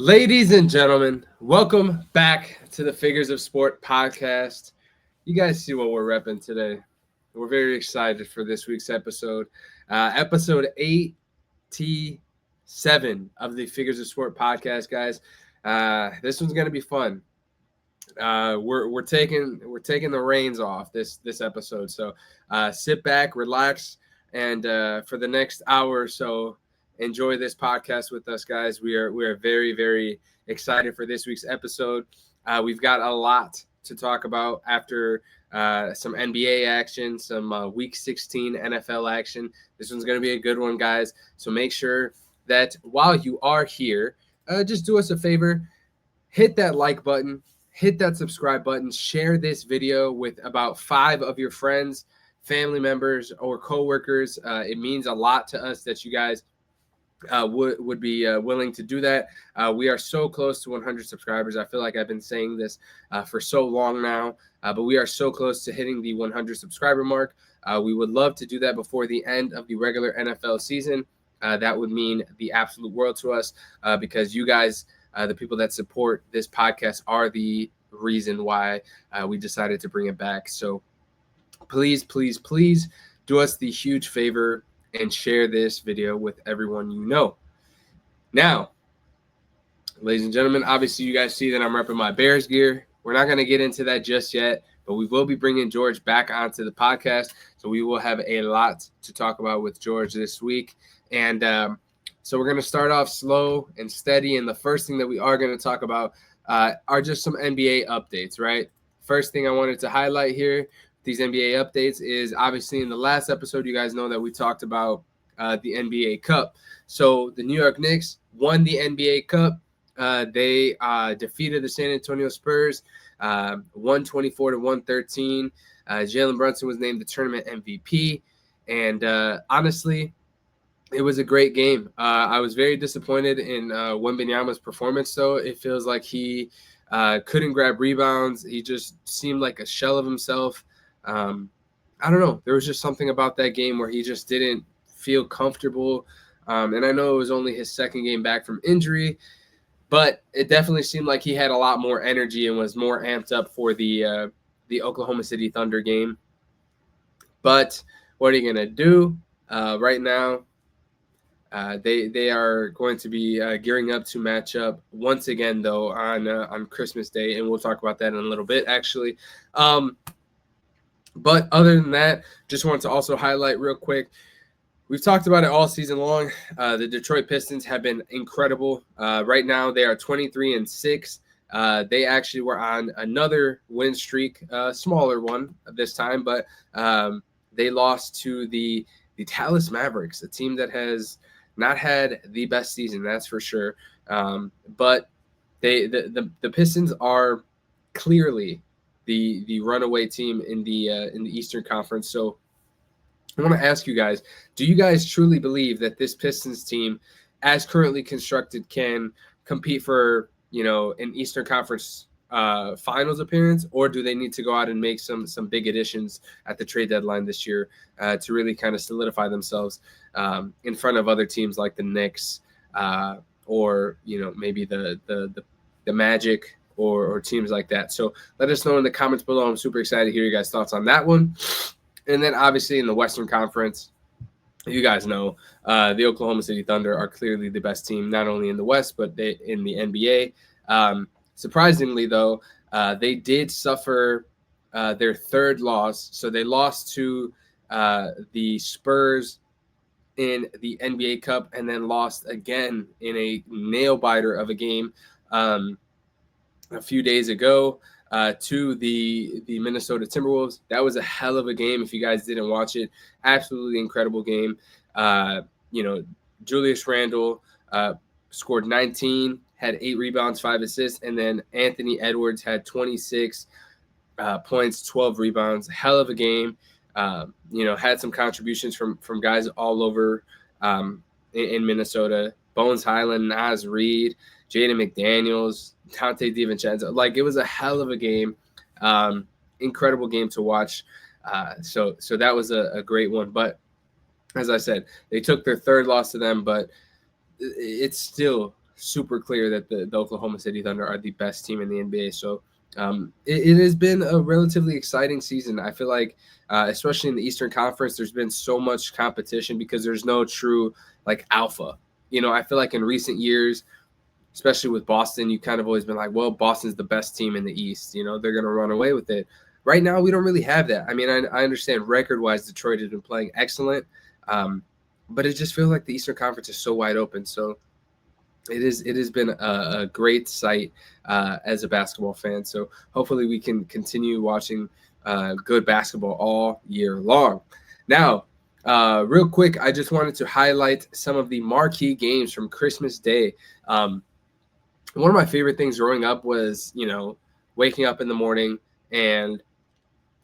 Ladies and gentlemen, welcome back to the Figures of Sport podcast. You guys see what we're repping today. We're very excited for this week's episode. Episode 87 of the Figures of Sport podcast, guys. This one's going to be fun. We're taking the reins off this episode. So sit back, relax, and for the next hour or so, enjoy this podcast with us, guys. We are very, very excited for this week's episode. We've got a lot to talk about after some NBA action, some Week 16 NFL action. This one's going to be a good one, guys. So make sure that while you are here, just do us a favor, hit that like button, hit that subscribe button, share this video with about 5 of your friends, family members, or coworkers. It means a lot to us that you guys would be willing to do that. We are so close to 100 subscribers. I feel like I've been saying this for so long now, but we are so close to hitting the 100 subscriber mark. We would love to do that before the end of the regular NFL season. That would mean the absolute world to us because you guys, the people that support this podcast, are the reason why we decided to bring it back. So please, please, please do us the huge favor and share this video with everyone you know. Now, ladies and gentlemen, obviously you guys see that I'm repping my Bears gear. We're not going to get into that just yet, but we will be bringing George back onto the podcast. So we will have a lot to talk about with George this week. And so we're going to start off slow and steady. And the first thing that we are going to talk about are just some NBA updates, right? First thing I wanted to highlight here, these NBA updates, is obviously in the last episode, you guys know that we talked about the NBA Cup. So the New York Knicks won the NBA Cup. They defeated the San Antonio Spurs 124-113. Jalen Brunson was named the tournament MVP. And honestly, it was a great game. I was very disappointed in Wembanyama's performance, though. It feels like he couldn't grab rebounds. He just seemed like a shell of himself. I don't know. There was just something about that game where he just didn't feel comfortable. And I know it was only his second game back from injury, but it definitely seemed like he had a lot more energy and was more amped up for the Oklahoma City Thunder game. But what are you going to do right now? They are going to be gearing up to match up once again, though, on Christmas Day, and we'll talk about that in a little bit, actually. But other than that, just wanted to also highlight real quick, we've talked about it all season long. The Detroit Pistons have been incredible. Right now, they are 23-6. They actually were on another win streak, smaller one this time, but they lost to the Dallas Mavericks, a team that has not had the best season, that's for sure. But the Pistons are clearly the runaway team in the Eastern Conference. So I want to ask you guys, do you guys truly believe that this Pistons team, as currently constructed, can compete for, an Eastern Conference finals appearance, or do they need to go out and make some big additions at the trade deadline this year to really kind of solidify themselves in front of other teams like the Knicks or maybe the Magic or teams like that? So let us know in the comments below. I'm super excited to hear your guys' thoughts on that one. And then obviously in the Western Conference, you guys know the Oklahoma City Thunder are clearly the best team, not only in the West, but in the NBA. Surprisingly, though, they did suffer their third loss. So they lost to the Spurs in the NBA Cup and then lost again in a nail-biter of a game a few days ago to the Minnesota Timberwolves. That was a hell of a game. If you guys didn't watch it, absolutely incredible game. Julius Randle scored 19, had 8 rebounds, 5 assists, and then Anthony Edwards had 26 points, 12 rebounds. Hell of a game. Had some contributions from guys all over in Minnesota. Bones Highland, Naz Reid, Jaden McDaniels, Dante DiVincenzo. Like, it was a hell of a game. Incredible game to watch. So that was a great one. But as I said, they took their third loss to them, but it's still super clear that the Oklahoma City Thunder are the best team in the NBA. So it has been a relatively exciting season. I feel like, especially in the Eastern Conference, there's been so much competition because there's no true like alpha. I feel like in recent years, especially with Boston, you kind of always been like, well, Boston's the best team in the East. They're going to run away with it. Right now, we don't really have that. I mean, I understand record-wise, Detroit has been playing excellent, but it just feels like the Eastern Conference is so wide open. So it has been a great sight as a basketball fan. So hopefully we can continue watching good basketball all year long. Now, real quick, I just wanted to highlight some of the marquee games from Christmas Day. One of my favorite things growing up was, waking up in the morning and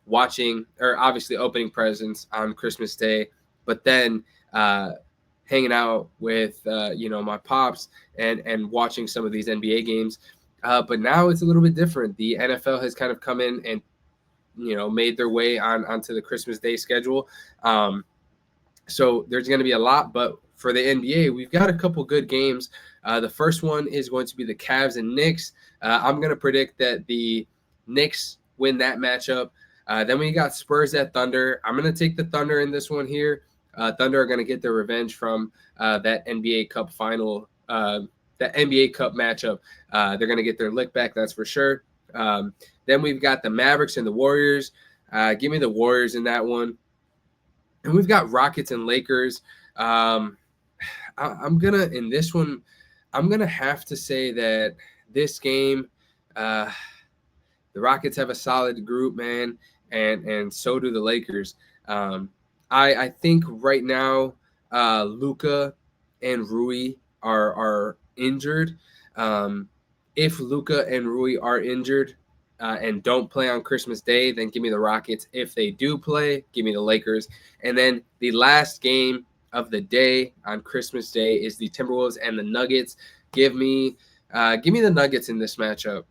watching, or obviously opening presents on Christmas Day, but then hanging out with, my pops and watching some of these NBA games. But now it's a little bit different. The NFL has kind of come in and, made their way onto the Christmas Day schedule. So there's going to be a lot, but for the NBA, we've got a couple good games. The first one is going to be the Cavs and Knicks. I'm going to predict that the Knicks win that matchup. Then we got Spurs at Thunder. I'm going to take the Thunder in this one here. Thunder are going to get their revenge from that NBA Cup final, that NBA Cup matchup. They're going to get their lick back, that's for sure. Then we've got the Mavericks and the Warriors. Give me the Warriors in that one. And we've got Rockets and Lakers. In this one, I'm gonna have to say that this game, the Rockets have a solid group, man, and so do the Lakers. I think right now, Luka and Rui are injured. If Luka and Rui are injured and don't play on Christmas Day, then give me the Rockets. If they do play, give me the Lakers. And then the last game of the day on Christmas Day is the Timberwolves and the Nuggets. Give me the Nuggets in this matchup.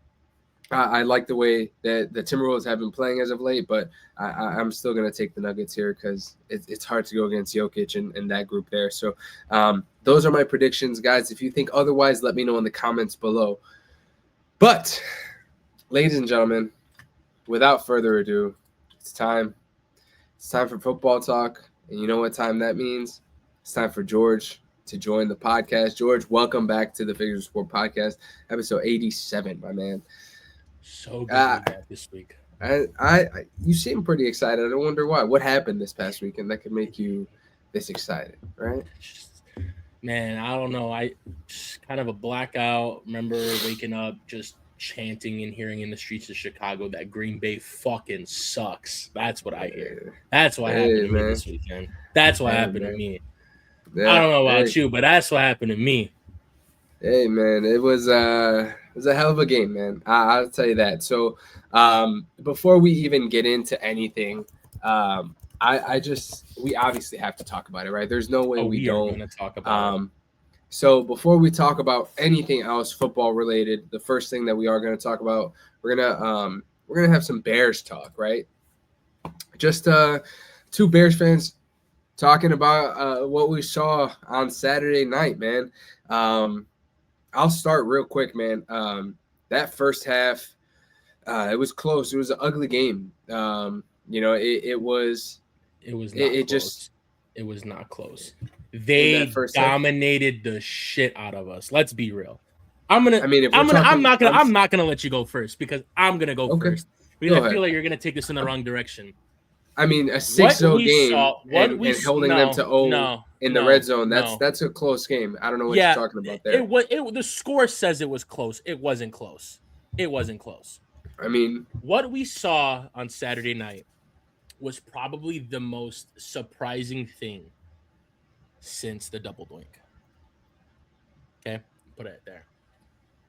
I like the way that the Timberwolves have been playing as of late, but I'm still going to take the Nuggets here because it's hard to go against Jokic and that group there. So those are my predictions, guys. If you think otherwise, let me know in the comments below. But, ladies and gentlemen, without further ado, it's time. It's time for football talk. And you know what time that means? It's time for George to join the podcast. George, welcome back to the Figures of Sport podcast, episode 87, my man. So good to be back this week. You seem pretty excited. I wonder why. What happened this past weekend that could make you this excited, right? Man, I don't know. I just kind of a blackout. Remember waking up just chanting and hearing in the streets of Chicago that Green Bay fucking sucks. That's what I hear. That's what happened to me this weekend. That's what happened to me. Yeah, I don't know about you, but that's what happened to me. Hey, man, it was a hell of a game, man. I'll tell you that. So before we even get into anything, we obviously have to talk about it, right? There's no way we don't. Are going to talk about it. So before we talk about anything else football related, the first thing that we are going to talk about, we're gonna have some Bears talk, right? Just two Bears fans talking about what we saw on Saturday night, man. I'll start real quick, man. That first half, it was close. It was an ugly game. It was. It was not close. It was not close. They dominated the shit out of us. Let's be real. I'm not gonna let you go first because I'm gonna go first. Because I feel like you're gonna take this in the wrong direction. I mean, a 6-0 game and holding them to 0 in the red zone. That's a close game. I don't know what you're talking about there. The score says it was close. It wasn't close. I mean, what we saw on Saturday night was probably the most surprising thing since the double doink. Okay, put it there.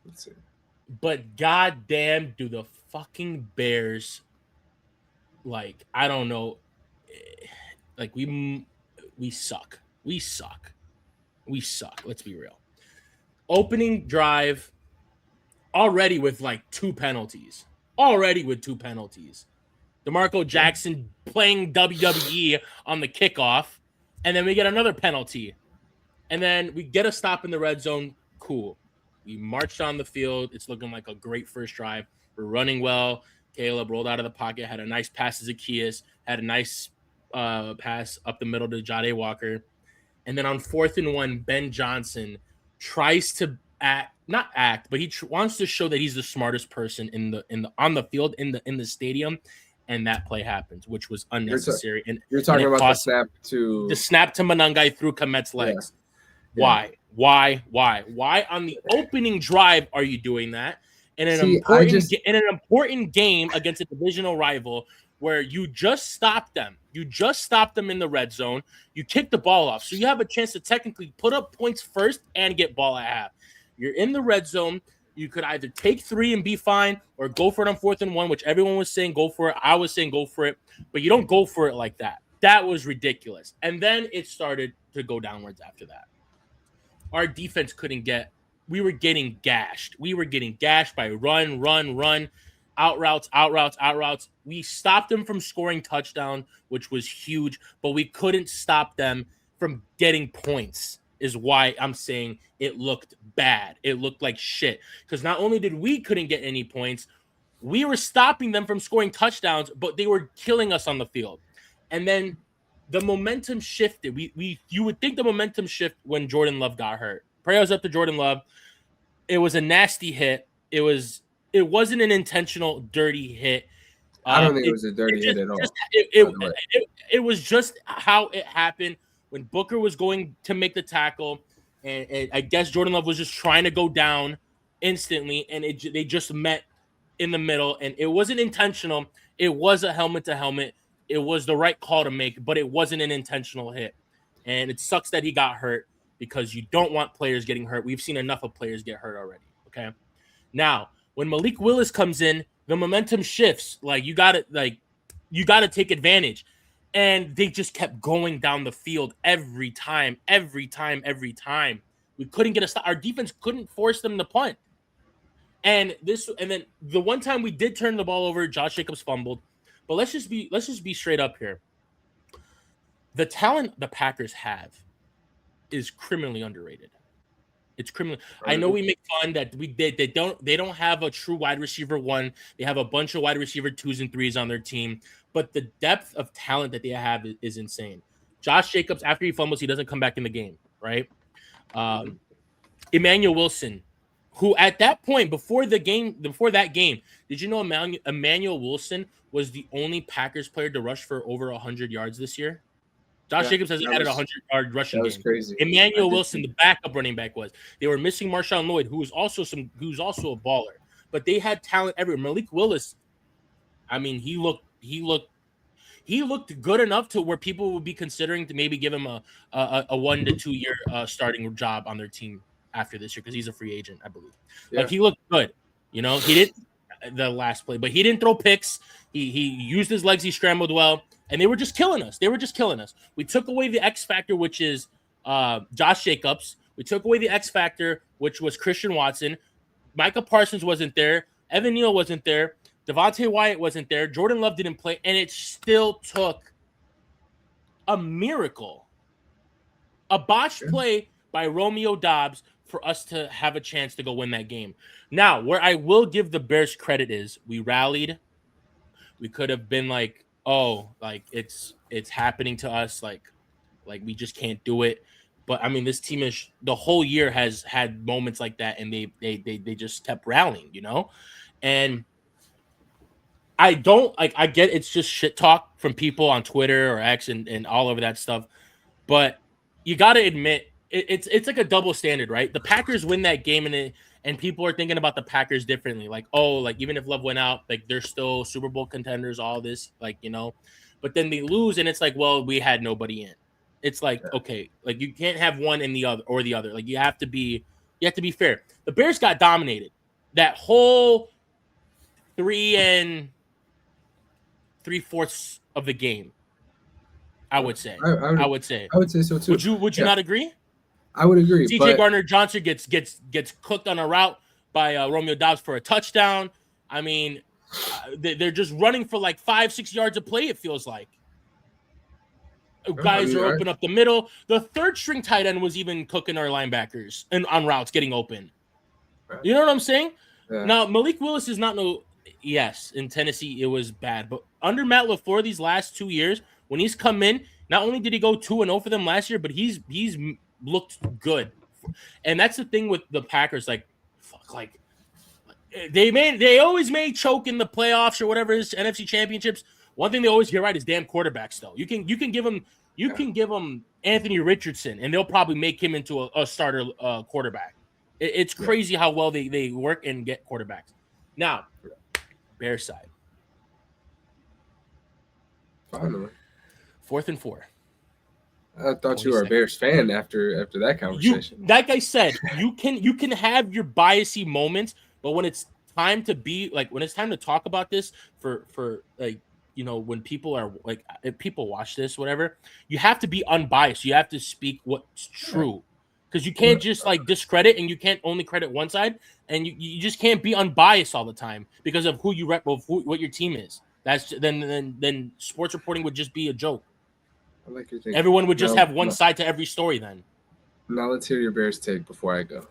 Let's see. But goddamn, do the fucking Bears, like, I don't know, like we suck. We suck. Let's be real. Opening drive, already with like two penalties. DeMarco Jackson playing WWE on the kickoff, and then we get another penalty. And then we get a stop in the red zone. Cool. We marched on the field. It's looking like a great first drive. We're running well. Caleb rolled out of the pocket, had a nice pass to Zacchaeus, had a nice pass up the middle to Jade Walker. And then on 4th and 1, Ben Johnson tries to but he wants to show that he's the smartest person on the field in the stadium, and that play happens, which was unnecessary. You're talking about the snap to Manungai through Komet's legs. Yeah. Why on the opening drive are you doing that? In an important game against a divisional rival where you just stopped them. You just stopped them in the red zone. You kick the ball off. So you have a chance to technically put up points first and get ball at half. You're in the red zone. You could either take 3 and be fine or go for it on 4th and 1, which everyone was saying go for it. I was saying go for it. But you don't go for it like that. That was ridiculous. And then it started to go downwards after that. Our defense we were getting gashed. We were getting gashed by run, out routes. We stopped them from scoring touchdown, which was huge, but we couldn't stop them from getting points, is why I'm saying it looked bad. It looked like shit. Because not only did we couldn't get any points, we were stopping them from scoring touchdowns, but they were killing us on the field. And then the momentum shifted. You would think the momentum shift when Jordan Love got hurt. Prayers up to Jordan Love. It was a nasty hit. It wasn't an intentional dirty hit. I don't think it was a dirty hit at all. It was just how it happened when Booker was going to make the tackle, and I guess Jordan Love was just trying to go down instantly, and they just met in the middle, and it wasn't intentional. It was a helmet to helmet. It was the right call to make, but it wasn't an intentional hit. And it sucks that he got hurt because you don't want players getting hurt. We've seen enough of players get hurt already, okay? Now, when Malik Willis comes in, the momentum shifts. You got to take advantage. And they just kept going down the field every time. We couldn't get a stop. Our defense couldn't force them to punt. And then the one time we did turn the ball over, Josh Jacobs fumbled. But let's just be straight up here. The talent the Packers have is criminally underrated. It's criminal. I know we make fun that they don't have a true wide receiver 1. They have a bunch of wide receiver 2s and 3s on their team, but the depth of talent that they have is insane. Josh Jacobs, after he fumbles, he doesn't come back in the game, right? Emmanuel Wilson, who at that point before that game, did you know Emmanuel Wilson was the only Packers player to rush for over 100 yards this year? Josh Jacobs hasn't added a 100-yard rushing game. Crazy. Emmanuel Wilson, the backup running back, was. They were missing Marshawn Lloyd, who's also a baller. But they had talent everywhere. Malik Willis, I mean, he looked good enough to where people would be considering to maybe give him a 1 to 2 year starting job on their team after this year because he's a free agent, I believe. Yeah. He looked good. He didn't the last play, but he didn't throw picks. He used his legs. He scrambled well. And they were just killing us. We took away the X factor, which is Josh Jacobs. We took away the X factor, which was Christian Watson. Micah Parsons wasn't there. Evan Neal wasn't there. Devontae Wyatt wasn't there. Jordan Love didn't play. And it still took a miracle, a botched play by Romeo Doubs for us to have a chance to go win that game. Now, where I will give the Bears credit is we rallied. We could have been like, it's happening to us, like we just can't do it. But I mean, this team is the whole year has had moments like that, and they just kept rallying, And I get it's just shit talk from people on Twitter or X and all over that stuff, but you got to admit it's like a double standard, right? The Packers win that game, and people are thinking about the Packers differently. Even if Love went out, they're still Super Bowl contenders, all this, but then they lose and it's like, well, we had nobody in. It's like, okay, you can't have one in the other or the other. You have to be fair. The Bears got dominated that whole 3 3/4 of the game. I would say. I would say so too. Would you not agree? I would agree. CJ Gardner-Johnson gets cooked on a route by Romeo Doubs for a touchdown. I mean, they're just running for 5-6 yards of play, it feels like. Guys are open up the middle. The third string tight end was even cooking our linebackers and on routes, getting open. You know what I'm saying? Yeah. Now, Malik Willis is not no. Yes, in Tennessee it was bad, but under Matt LaFleur these last 2 years, when he's come in, not only did he go 2-0 for them last year, but he's looked good. And that's the thing with the Packers. Like, fuck, like they always may choke in the playoffs or whatever is NFC championships. One thing they always get right is damn quarterbacks. Though you can give them Anthony Richardson, and they'll probably make him into a starter quarterback. It's crazy how well they work and get quarterbacks. Now, Bears side. Finally. 4th and 4. I thought you were a Bears fan after that conversation. Like I said, you can have your biasy moments, but when it's time to be like when it's time to talk about this for like when people are like if people watch this whatever, you have to be unbiased. You have to speak what's true. Because you can't just like discredit and you can't only credit one side, and you just can't be unbiased all the time because of who you rep, of what your team is. That's then sports reporting would just be a joke. I like your thinking. Everyone would just have one side to every story then. Now let's hear your Bears take before I go.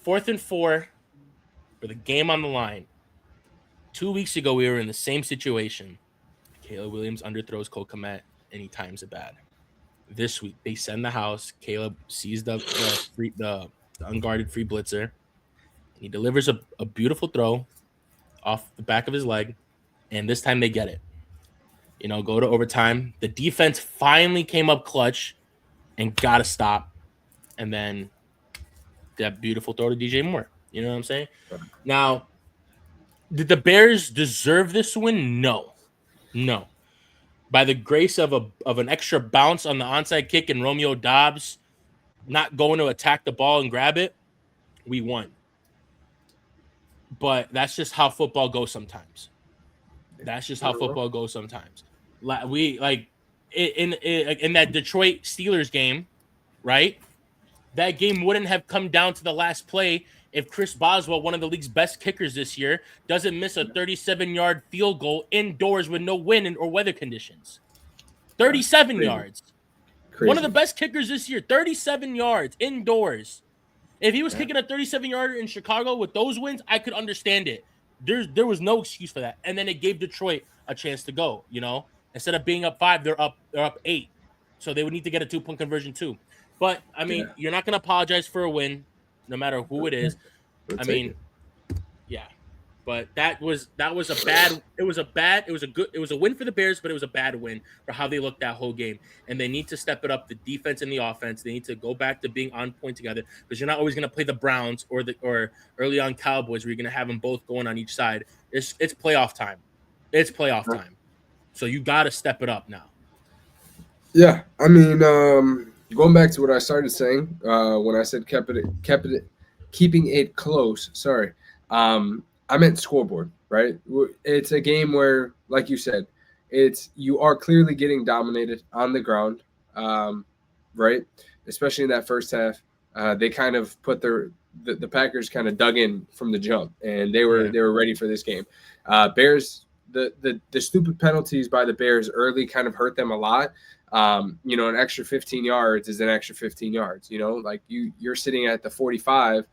4th and 4 for the game on the line. 2 weeks ago, we were in the same situation. Caleb Williams underthrows Cole Kmet, and he times it bad. This week, they send the house. Caleb sees the unguarded free blitzer. He delivers a beautiful throw off the back of his leg, and this time they get it. Go to overtime. The defense finally came up clutch and got a stop, and then that beautiful throw to DJ Moore. You know what I'm saying? Now, did the Bears deserve this win? No. By the grace of an extra bounce on the onside kick and Romeo Doubs not going to attack the ball and grab it, we won. But that's just how football goes sometimes. We like in that Detroit Steelers game, right? That game wouldn't have come down to the last play if Chris Boswell, one of the league's best kickers this year, doesn't miss a 37-yard field goal indoors with no wind or weather conditions. 37 yards. Crazy. One of the best kickers this year, 37 yards indoors. If he was kicking a 37-yarder in Chicago with those wins, I could understand it. There was no excuse for that. And then it gave Detroit a chance to go, Instead of being up 5, they're up 8. So they would need to get a 2-point conversion too. But I mean, you're not going to apologize for a win, no matter who it is. But that was a bad. It was a win for the Bears, but it was a bad win for how they looked that whole game. And they need to step it up, the defense and the offense. They need to go back to being on point together, because you're not always going to play the Browns or early on Cowboys where you're going to have them both going on each side. It's playoff time. It's playoff time. So you got to step it up now. Yeah, I mean, going back to what I started saying when I said keeping it close. Sorry, I meant scoreboard. Right? It's a game where, like you said, you are clearly getting dominated on the ground. Right? Especially in that first half, they kind of put the Packers kind of dug in from the jump, and they were ready for this game. Bears. The stupid penalties by the Bears early kind of hurt them a lot. An extra 15 yards is an extra 15 yards. Like you're sitting at the 45,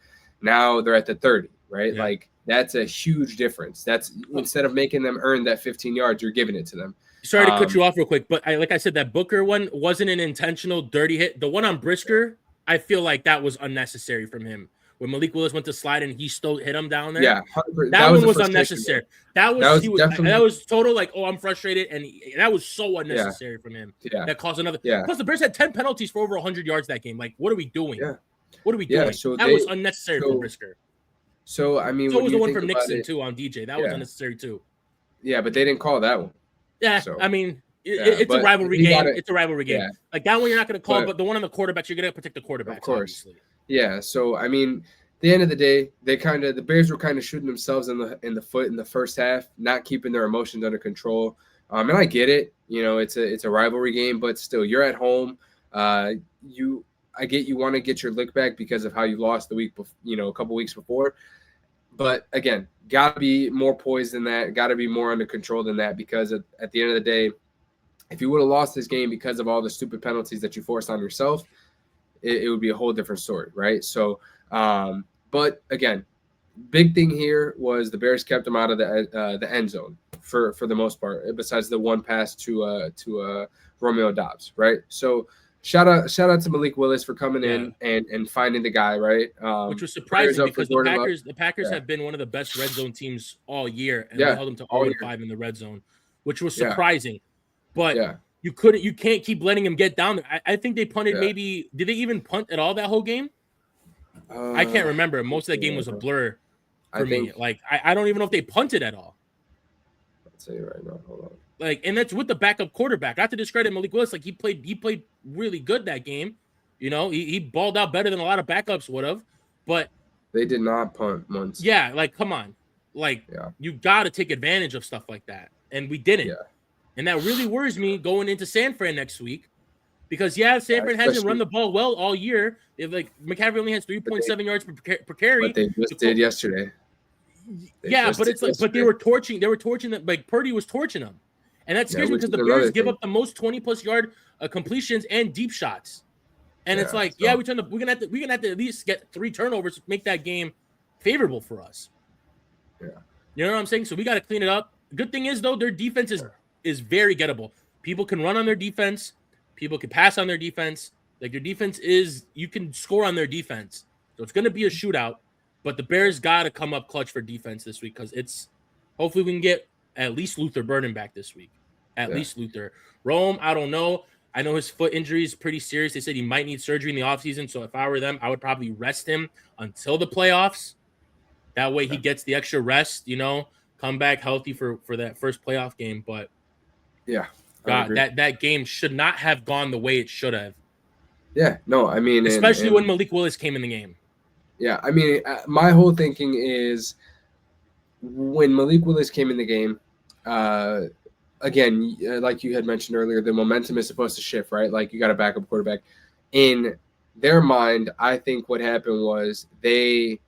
now they're at the 30, right? Yeah. Like that's a huge difference. That's instead of making them earn that 15 yards, you're giving it to them. Sorry to cut you off real quick, but like I said, that Booker one wasn't an intentional dirty hit. The one on Brisker, I feel like that was unnecessary from him. When Malik Willis went to slide and he still hit him down there. Yeah, that one was unnecessary. That was total like, oh, I'm frustrated, and that was so unnecessary from him. Yeah. That caused another. Yeah. Plus, the Bears had 10 penalties for over 100 yards that game. Like, what are we doing? Yeah. What are we doing? So that was unnecessary for Brisker. So I mean, so was the one from Nixon too on DJ. That was unnecessary too. Yeah, but they didn't call that one. Yeah, so. I mean. It's a rivalry game. It's a rivalry game. Like that one, you're not going to call, but the one on the quarterbacks, you're going to protect the quarterback. Of course. Obviously. Yeah. So I mean, at the end of the day, the Bears were kind of shooting themselves in the foot in the first half, not keeping their emotions under control. And I get it. It's a rivalry game, but still, you're at home. I get you want to get your lick back because of how you lost the week, a couple weeks before. But again, got to be more poised than that. Got to be more under control than that, because at the end of the day, if you would have lost this game because of all the stupid penalties that you forced on yourself, it would be a whole different story, right? So, but again, big thing here was the Bears kept him out of the end zone for the most part, besides the one pass to Romeo Doubs, right? So shout out to Malik Willis for coming in and finding the guy, right? Which was surprising because the Packers Yeah. have been one of the best red zone teams all year, and Yeah. they held them to All 0-5 in the red zone, which was surprising. But Yeah. you can't keep letting him get down there. I think they punted maybe. Did they even punt at all that whole game? I can't remember. Most of that game was a blur for me. Like I don't even know if they punted at all. I'll tell you right now. Hold on. Like, and that's with the backup quarterback. Not to discredit Malik Willis, like he played really good that game. You know, he balled out better than a lot of backups would have. But they did not punt once. Yeah, like come on, like you got to take advantage of stuff like that, and we didn't. Yeah. And that really worries me going into San Fran next week, because San Fran hasn't run the ball well all year. Like McCaffrey only has 3.7 yards per carry. But they just did yesterday. But it's like, but they were torching them. Like Purdy was torching them, and that scares me because the Bears give up the most 20+ yard completions and deep shots. And it's like, we're gonna have to at least get 3 turnovers to make that game favorable for us. Yeah, you know what I'm saying. So we got to clean it up. Good thing is though, their defense is very gettable. People can run on their defense. People can pass on their defense. Like their defense you can score on their defense. So it's gonna be a shootout. But the Bears got to come up clutch for defense this week, because hopefully we can get at least Luther Burden back this week. At least Luther. Rome, I don't know. I know his foot injury is pretty serious. They said he might need surgery in the offseason. So if I were them, I would probably rest him until the playoffs. That way he gets the extra rest, come back healthy for that first playoff game. But God, that game should not have gone the way it should have. Yeah, no, I mean, especially when Malik Willis came in the game. Yeah, I mean, my whole thinking is when Malik Willis came in the game, again, like you had mentioned earlier, the momentum is supposed to shift, right? Like you got a backup quarterback. In their mind, I think what happened was they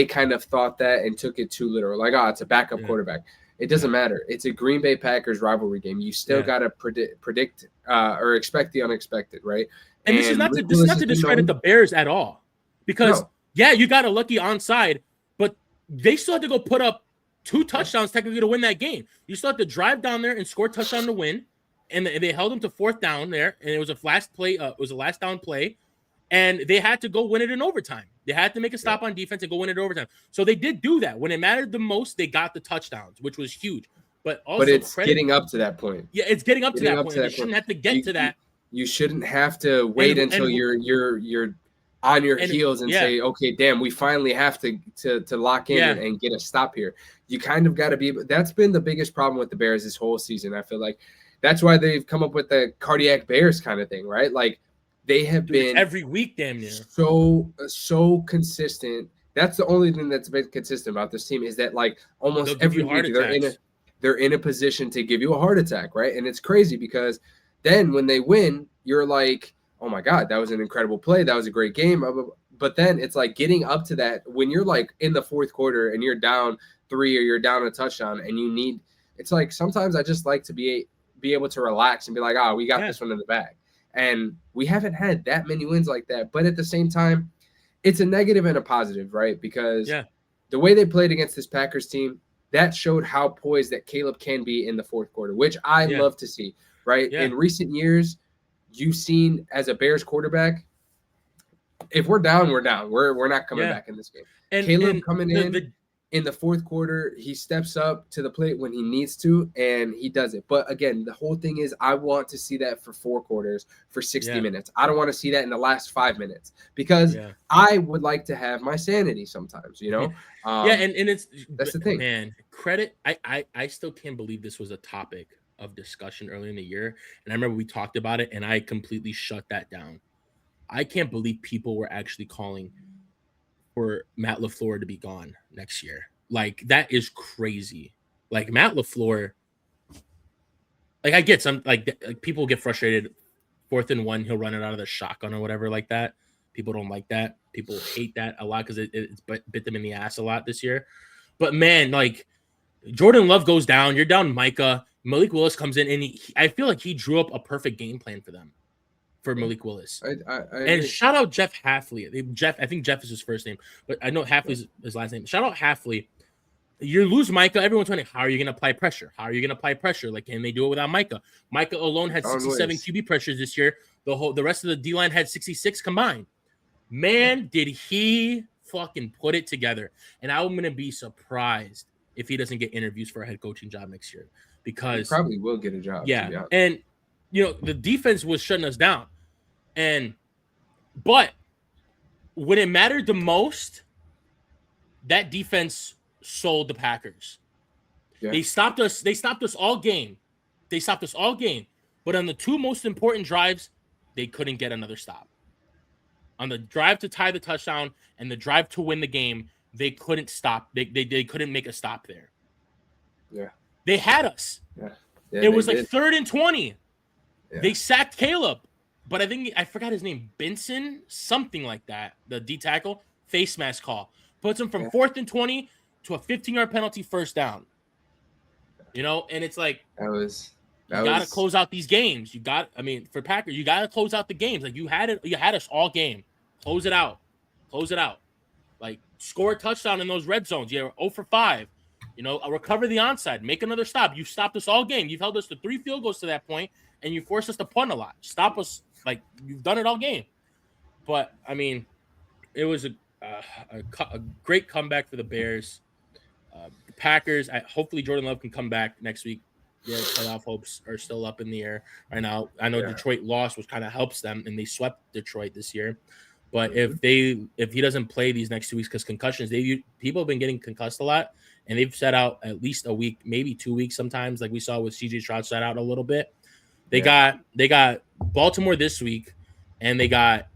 kind of thought that and took it too literal. Like, it's a backup quarterback. It doesn't matter. It's a Green Bay Packers rivalry game. You still got to predict or expect the unexpected, right? And this is not to discredit the Bears at all, because you got a lucky onside, but they still had to go put up 2 touchdowns technically to win that game. You still have to drive down there and score a touchdown to win, and they held them to 4th down there, and it was a last play. It was a last down play, and they had to go win it in overtime. They had to make a stop on defense and go win it in overtime. So they did do that when it mattered the most. They got the touchdowns, which was huge. But it's getting up to that point. Yeah, it's getting up to that point. You shouldn't have to get to that. You shouldn't have to wait until you're on your heels and say, okay, damn, we finally have to lock in and get a stop here. You kind of got to be. That's been the biggest problem with the Bears this whole season. I feel like that's why they've come up with the cardiac Bears kind of thing, right? Like they have been every week, damn near so consistent. That's the only thing that's been consistent about this team, is that like almost every week they're in a position to give you a heart attack, right? And it's crazy because then when they win, you're like, oh my God, that was an incredible play. That was a great game. But then it's like getting up to that when you're like in the 4th quarter and you're down 3 or you're down a touchdown and it's like sometimes I just like to be able to relax and be like, we got this one in the bag. And we haven't had that many wins like that. But at the same time, it's a negative and a positive, right? Because the way they played against this Packers team, that showed how poised that Caleb can be in the 4th quarter, which I love to see, right? Yeah. In recent years, you've seen as a Bears quarterback, if we're down, we're down. We're not coming back in this game. And Caleb coming in the 4th quarter, he steps up to the plate when he needs to, and he does it. But again, the whole thing is I want to see that for 4 quarters, for 60 minutes. I don't want to see that in the last 5 minutes because I would like to have my sanity sometimes, and that's the thing. Man, credit. I still can't believe this was a topic of discussion early in the year. And I remember we talked about it and I completely shut that down. I can't believe people were actually calling for Matt LaFleur to be gone next year. Like, that is crazy. Like, Matt LaFleur, like, I get some, like people get frustrated. 4th and 1, he'll run it out of the shotgun or whatever like that. People don't like that. People hate that a lot because it's bit them in the ass a lot this year. But, man, like, Jordan Love goes down. You're down Micah. Malik Willis comes in, and I feel like he drew up a perfect game plan for them. for Malik Willis. I And agree. shout out Jeff Hafley. I think Jeff is his first name, but I know Hafley's his last name. Shout out Hafley. You lose Micah. Everyone's wondering, how are you going to apply pressure? How are you going to apply pressure? Like, can they do it without Micah? Micah alone had 67 QB pressures this year. The rest of the D line had 66 combined. Man, did he fucking put it together? And I'm going to be surprised if he doesn't get interviews for a head coaching job next year, because he probably will get a job. Yeah, and the defense was shutting us down, but when it mattered the most, that defense sold the Packers. Yeah. They stopped us all game. But on the two most important drives, they couldn't get another stop. On the drive to tie the touchdown and the drive to win the game, they couldn't stop. They couldn't make a stop there. Yeah. They had us. Yeah. It was like 3rd and 20. Yeah. They sacked Caleb. But I forgot his name, Benson, something like that. The D tackle, face mask call. Puts him from 4th and 20 to a 15-yard penalty, first down. And it's like you got to close out these games. For Packers, you got to close out the games. Like you had us all game. Close it out. Like score a touchdown in those red zones. You're 0 for 5. Recover the onside, make another stop. You've stopped us all game. You've held us to 3 field goals to that point, and you forced us to punt a lot. Stop us. Like, you've done it all game. But, it was a great comeback for the Bears. The Packers, hopefully Jordan Love can come back next week. Their playoff hopes are still up in the air right now. I know Detroit lost, which kind of helps them, and they swept Detroit this year. But if he doesn't play these next 2 weeks because concussions, people have been getting concussed a lot, and they've set out at least a week, maybe 2 weeks sometimes, like we saw with CJ Stroud set out a little bit. They got Baltimore this week, and they got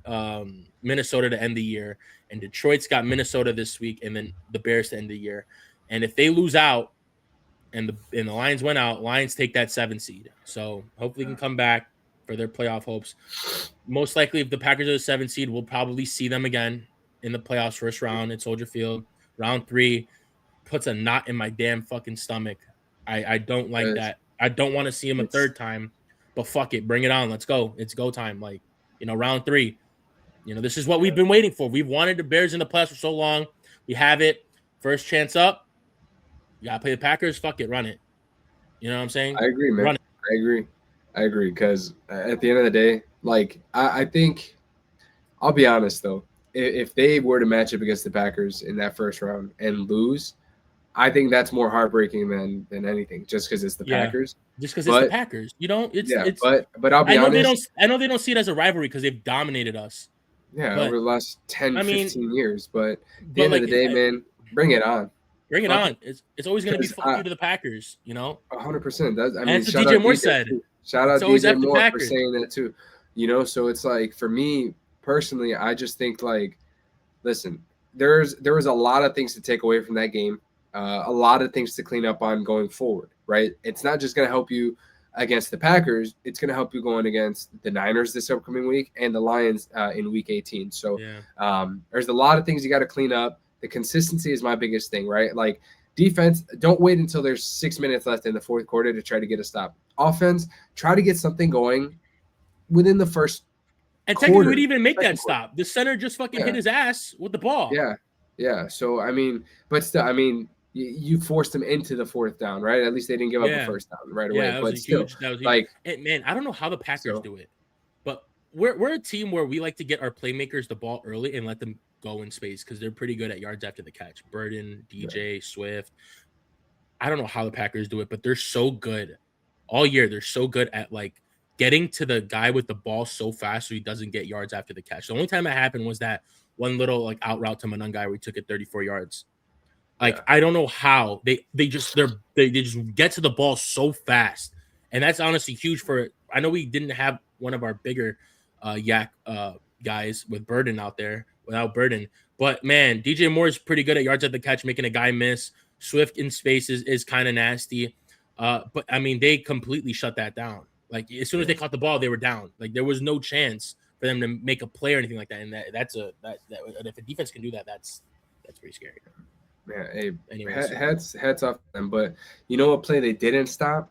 Minnesota to end the year, and Detroit's got Minnesota this week, and then the Bears to end the year. And if they lose out, and the Lions went out, Lions take that 7 seed. So hopefully they can come back for their playoff hopes. Most likely, if the Packers are the 7 seed, we'll probably see them again in the playoffs first round at Soldier Field. Round 3 puts a knot in my damn fucking stomach. I don't like that. I don't want to see him a third time. But fuck it, bring it on. Let's go. It's go time. Like, round 3. This is what we've been waiting for. We've wanted the Bears in the playoffs for so long. We have it. First chance up. You gotta play the Packers. Fuck it, run it. You know what I'm saying? I agree, man. Run it. I agree. Because at the end of the day, like I think, I'll be honest though, if they were to match up against the Packers in that first round and lose, I think that's more heartbreaking than anything, just because it's the Packers. Just because it's the Packers, It's but I'll be honest. I know they don't see it as a rivalry because they've dominated us. Yeah, over the last 15 years. But at the end of the day, man, bring it on. Bring it on. It's always going to be fuck you to the Packers, 100%. That's what DJ Moore said. Shout out DJ Moore for saying that too. So it's like, for me personally, I just think like, listen, there was a lot of things to take away from that game. A lot of things to clean up on going forward, right? It's not just going to help you against the Packers. It's going to help you going against the Niners this upcoming week and the Lions in week 18. So there's a lot of things you got to clean up. The consistency is my biggest thing, right? Like defense, don't wait until there's 6 minutes left in the fourth quarter to try to get a stop. Offense, try to get something going within the first and technically quarter, we'd even make that stop. The center just fucking hit his ass with the ball. Yeah. So, but still, you forced them into the fourth down, right? At least they didn't give up a first down right away. Yeah, but still, like, man, I don't know how the Packers do it, but we're a team where we like to get our playmakers the ball early and let them go in space because they're pretty good at yards after the catch. Burden, DJ, Swift. I don't know how the Packers do it, but they're so good all year. They're so good at like getting to the guy with the ball so fast so he doesn't get yards after the catch. The only time that happened was that one little like out route to Manung guy where he took it 34 yards. Like, I don't know how they just get to the ball so fast. And that's honestly huge for, I know we didn't have one of our bigger guys with Burden out there without Burden, but man, DJ Moore is pretty good at yards at the catch, making a guy miss. Swift in space is kind of nasty. But they completely shut that down. Like as soon as they caught the ball, they were down. Like there was no chance for them to make a play or anything like that. And that's if a defense can do that, that's pretty scary. Yeah, hey, hats off to them. But you know what play they didn't stop?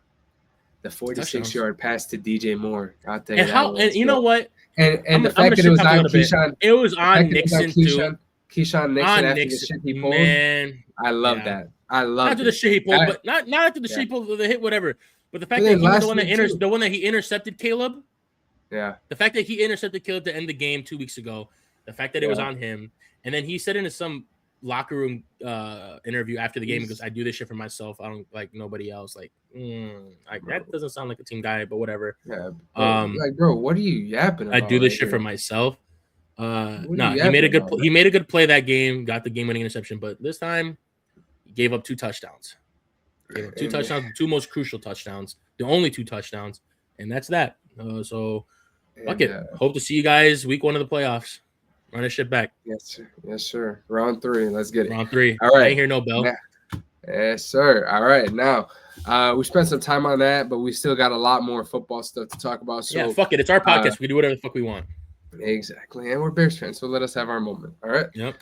the 46-yard pass to DJ Moore. I'll tell you And that. how? And you know what? And the fact that it was on Keyshawn, it was on Nixon too. Keyshawn Nixon after the shit he pulled. Man, I love that. I love after the shit he pulled, but not after the shit he pulled, the hit, whatever. But the fact that he was the one that he intercepted Caleb. Yeah. The fact that he intercepted Caleb to end the game 2 weeks ago. The fact that it was on him, and then he said in some locker room interview after the game, he goes, "I do this shit for myself. I don't like nobody else." Like, that doesn't sound like a team guy, but whatever. Yeah. Bro, what are you yapping about? I do this shit for myself. He made a good play that game, got the game-winning interception, but this time he gave up 2 touchdowns. The 2 most crucial touchdowns, the only 2 touchdowns, and that's that. Fuck it. Hope to see you guys week 1 of the playoffs. Run this shit back. Yes, sir. Round 3. Let's get it. Round 3. All right. I ain't hear no bell. Yes, sir. All right. Now, we spent some time on that, but we still got a lot more football stuff to talk about. So fuck it. It's our podcast. We can do whatever the fuck we want. Exactly. And we're Bears fans, so let us have our moment. All right. Yep.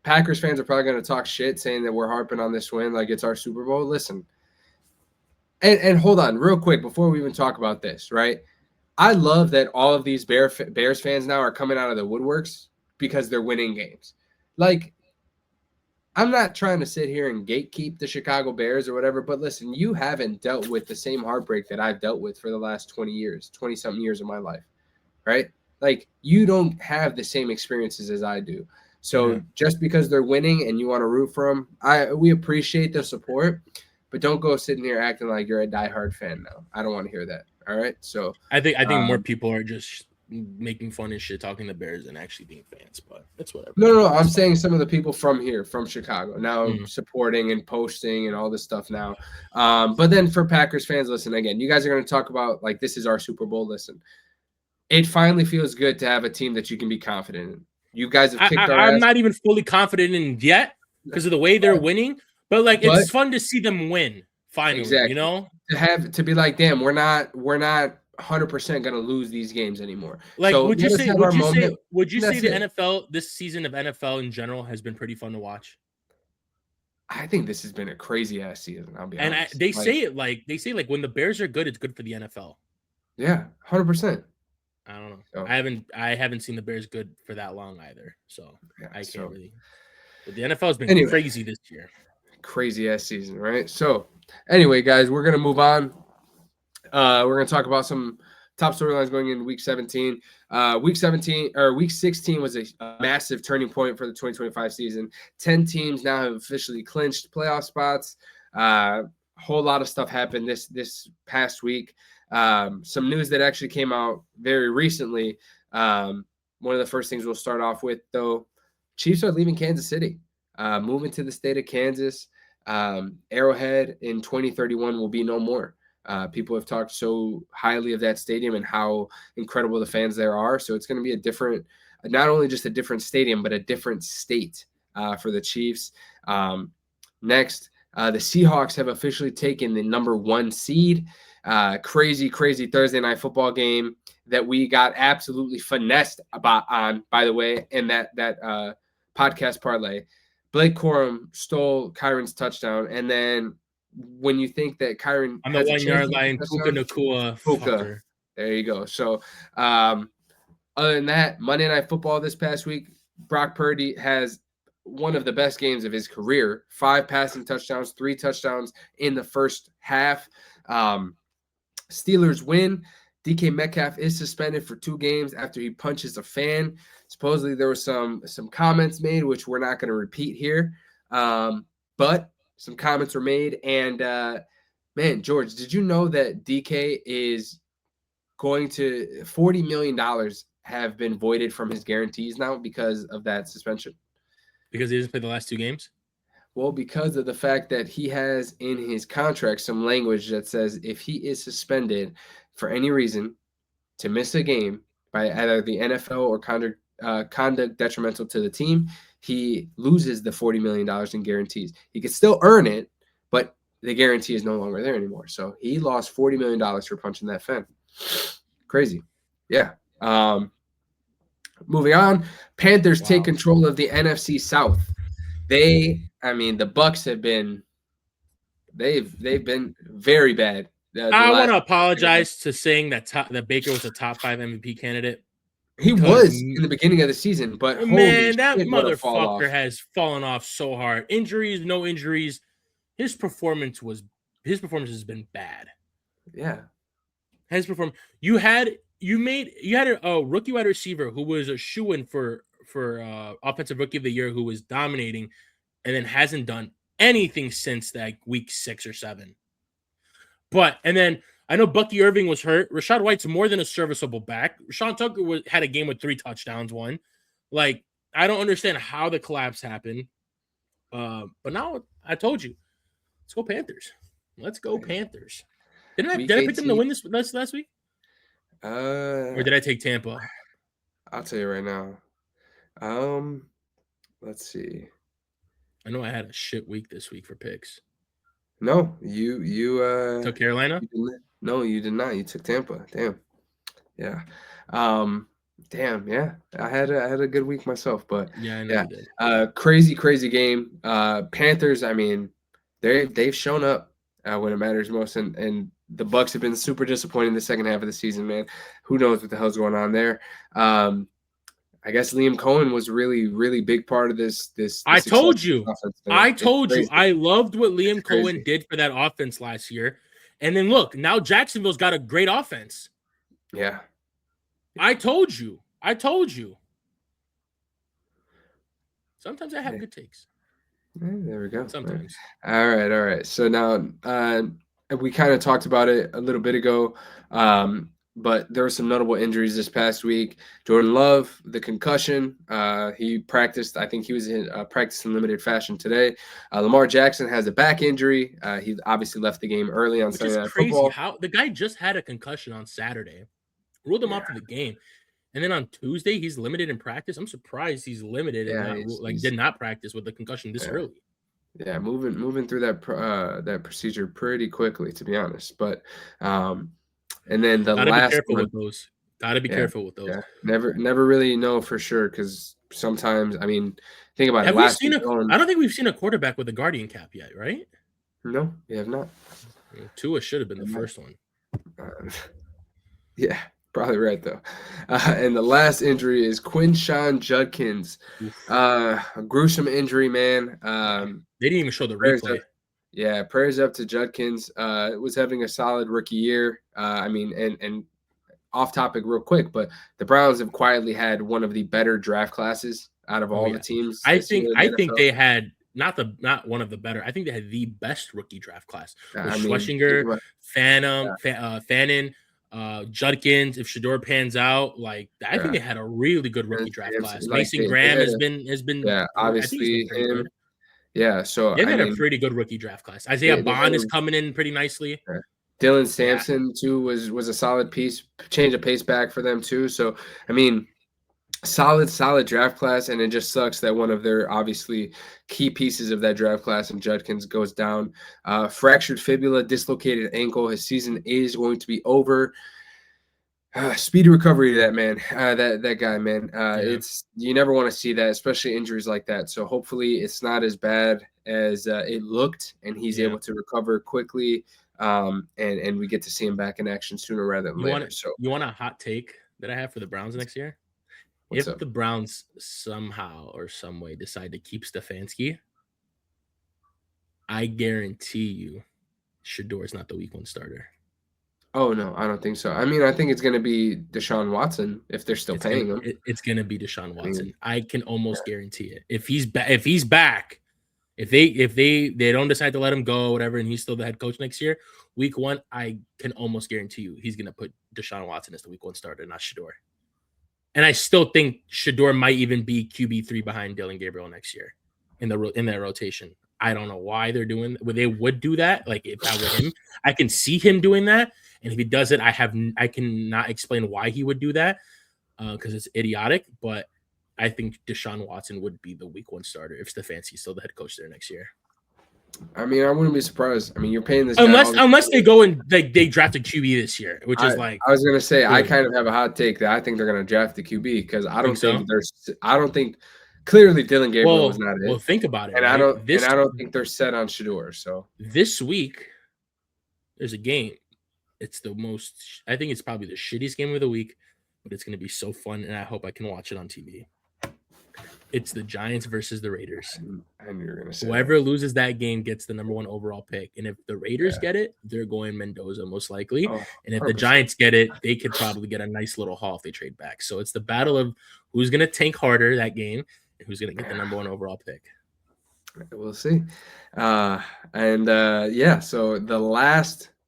Packers fans are probably going to talk shit saying that we're harping on this win like it's our Super Bowl. Listen. And hold on real quick before we even talk about this, right? I love that all of these Bears fans now are coming out of the woodworks because they're winning games. Like, I'm not trying to sit here and gatekeep the Chicago Bears or whatever, but listen, you haven't dealt with the same heartbreak that I've dealt with for the last 20-something years of my life, right? Like, you don't have the same experiences as I do. So just because they're winning and you want to root for them, we appreciate the support, but don't go sitting here acting like you're a diehard fan now. I don't want to hear that. All right. So I think more people are just making fun and shit talking the Bears than actually being fans, but it's whatever. No. I'm saying some of the people from here, from Chicago, now supporting and posting and all this stuff now. But then for Packers fans, listen, again, you guys are going to talk about like this is our Super Bowl. Listen, it finally feels good to have a team that you can be confident in. You guys have kicked our ass. I'm not even fully confident in yet because of the way they're winning, but it's fun to see them win finally. Exactly. You know, to be like, damn, we're not 100% gonna lose these games anymore. Like, so would you say the NFL, this season of NFL in general, has been pretty fun to watch? I think this has been a crazy ass season. I'll be honest. And they say when the Bears are good, it's good for the NFL. Yeah, 100%. I don't know. So, I haven't seen the Bears good for that long either. So I can't really. But the NFL has been crazy this year. Crazy ass season, right? So anyway, guys, we're gonna move on. We're gonna talk about some top storylines going into Week 17. Week 16 was a massive turning point for the 2025 season. 10 teams now have officially clinched playoff spots. Whole lot of stuff happened this past week. Some news that actually came out very recently. One of the first things we'll start off with, though, Chiefs are leaving Kansas City, moving to the state of Kansas. Arrowhead in 2031 will be no more. People have talked so highly of that stadium and how incredible the fans there are. So it's going to be a different, not only just a different stadium, but a different state for the Chiefs. Next, the Seahawks have officially taken the number 1 seed. Crazy Thursday night football game that we got absolutely finessed on, by the way, in that podcast parlay. Blake Corum stole Kyron's touchdown, and then when you think that Kyron on the 1 yard line, Puka Nacua. There you go. So, other than that, Monday Night Football this past week, Brock Purdy has one of the best games of his career. 5 passing touchdowns, 3 touchdowns in the first half. Steelers win. DK Metcalf is suspended for 2 games after he punches a fan. Supposedly there were some comments made, which we're not going to repeat here. But some comments were made. And, man, George, did you know that DK is going to $40 million have been voided from his guarantees now because of that suspension? Because he didn't play the last 2 games? Well, because of the fact that he has in his contract some language that says if he is suspended for any reason to miss a game by either the NFL or conduct detrimental to the team, he loses the $40 million in guarantees. He can still earn it, but the guarantee is no longer there anymore. So he lost $40 million for punching that fan. Crazy. Yeah. Moving on, Panthers take control of the NFC South. The Bucs have been they've been very bad I want to apologize to saying that Baker was a top 5 MVP candidate. He was in the beginning of the season, but man, that shit, motherfucker has fallen off so hard. Injuries, no injuries. His performance has been bad. Yeah. His performance. You had a rookie wide receiver who was a shoo-in for offensive rookie of the year, who was dominating, and then hasn't done anything since like week 6 or 7. And then I know Bucky Irving was hurt. Rashad White's more than a serviceable back. Rashawn Tucker had a game with 3 touchdowns, one. Like, I don't understand how the collapse happened. But now I told you, let's go Panthers. Let's go Panthers. Did I pick them to win this last week? Or did I take Tampa? I'll tell you right now. Let's see. I know I had a shit week this week for picks. No, you took Carolina? No, you did not. You took Tampa. Damn. Yeah. Damn, yeah. I had a good week myself, but yeah, I know you did. Crazy game. Panthers, I mean, they've shown up when it matters most, and the Bucks have been super disappointing the second half of the season, man. Who knows what the hell's going on there? I guess Liam Cohen was really, really big part of this. I told you. I loved what Liam Cohen did for that offense last year. And then look, now Jacksonville's got a great offense. Yeah. I told you. Sometimes I have good takes. There we go. Sometimes. All right. So now we kind of talked about it a little bit ago. But there were some notable injuries this past week. Jordan Love, the concussion. He practiced. I think he was in practice in limited fashion today. Lamar Jackson has a back injury. He obviously left the game early on Sunday Night Football. How the guy just had a concussion on Saturday, ruled him off of the game, and then on Tuesday he's limited in practice. I'm surprised he's limited and did not practice with the concussion this early. Yeah, moving through that procedure pretty quickly, to be honest. But and then the last one, Gotta be careful with those. Yeah. Never really know for sure, because sometimes, I mean, think about it. I don't think we've seen a quarterback with a Guardian cap yet, right? No, we have not. Tua should have been the first one. Yeah, probably right though. And the last injury is Quinshon Judkins. A gruesome injury, man. They didn't even show the replay. Yeah, prayers up to Judkins. Was having a solid rookie year. I mean, and off topic real quick, but the Browns have quietly had one of the better draft classes out of all the teams. I think they had not one of the better. I think they had the best rookie draft class. Schlesinger, Fannin, Judkins. If Shedeur pans out, I think they had a really good rookie draft class. Mason Graham has been obviously him. Yeah, so they've had a pretty good rookie draft class. Isaiah Bond is coming in pretty nicely. Yeah. Dylan Sampson too was a solid piece, change of pace back for them too. So I mean, solid draft class, and it just sucks that one of their obviously key pieces of that draft class and Judkins goes down. Fractured fibula, dislocated ankle. His season is going to be over. Speedy recovery to that man, that guy, man. It's, you never want to see that, especially injuries like that. So hopefully it's not as bad as it looked, and he's able to recover quickly. And we get to see him back in action sooner rather than later. You want a hot take that I have for the Browns next year? If the Browns somehow or some way decide to keep Stefanski, I guarantee you Shedeur is not the week 1 starter. Oh, no, I don't think so. I mean, I think it's going to be Deshaun Watson if they're still paying him. It's going to be Deshaun Watson. I can almost guarantee it. If he's back, if they don't decide to let him go, whatever, and he's still the head coach next year, week 1, I can almost guarantee you he's going to put Deshaun Watson as the week 1 starter, not Shedeur. And I still think Shedeur might even be QB3 behind Dylan Gabriel next year in that rotation. I don't know why they would do that. Like, if I were him, I can see him doing that. And if he does it, I cannot explain why he would do that, because it's idiotic. But I think Deshaun Watson would be the week 1 starter if Stefanski's still the head coach there next year. I mean, I wouldn't be surprised. I mean, you're paying this unless they go and they draft a QB this year, which is like, I was gonna say, I kind of have a hot take that I think they're gonna draft the QB, because I don't think clearly Dylan Gabriel was not it. Well, think about it. And I don't think they're set on Shedeur. So this week there's a game. it's the most. I think it's probably the shittiest game of the week, but it's going to be so fun, and I hope I can watch it on TV. It's the Giants versus the Raiders. I knew you were gonna say Whoever loses that game gets the number 1 overall pick. And if the Raiders get it, they're going Mendoza most likely. Oh, And if the Giants get it, they could probably get a nice little haul if they trade back. So it's the battle of who's going to tank harder that game and who's going to get the number 1 overall pick. We'll see. So the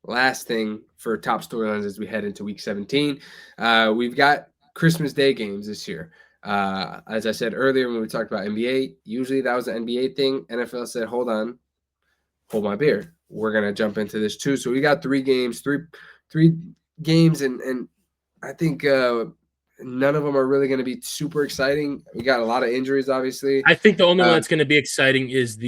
last thing for top storylines as we head into week 17, we've got Christmas Day games this year. As I said earlier when we talked about NBA, usually that was an NBA thing. NFL said, hold my beer. We're gonna jump into this too. So we got three games, and I think none of them are really going to be super exciting. We got a lot of injuries, obviously. I think the only one that's going to be exciting is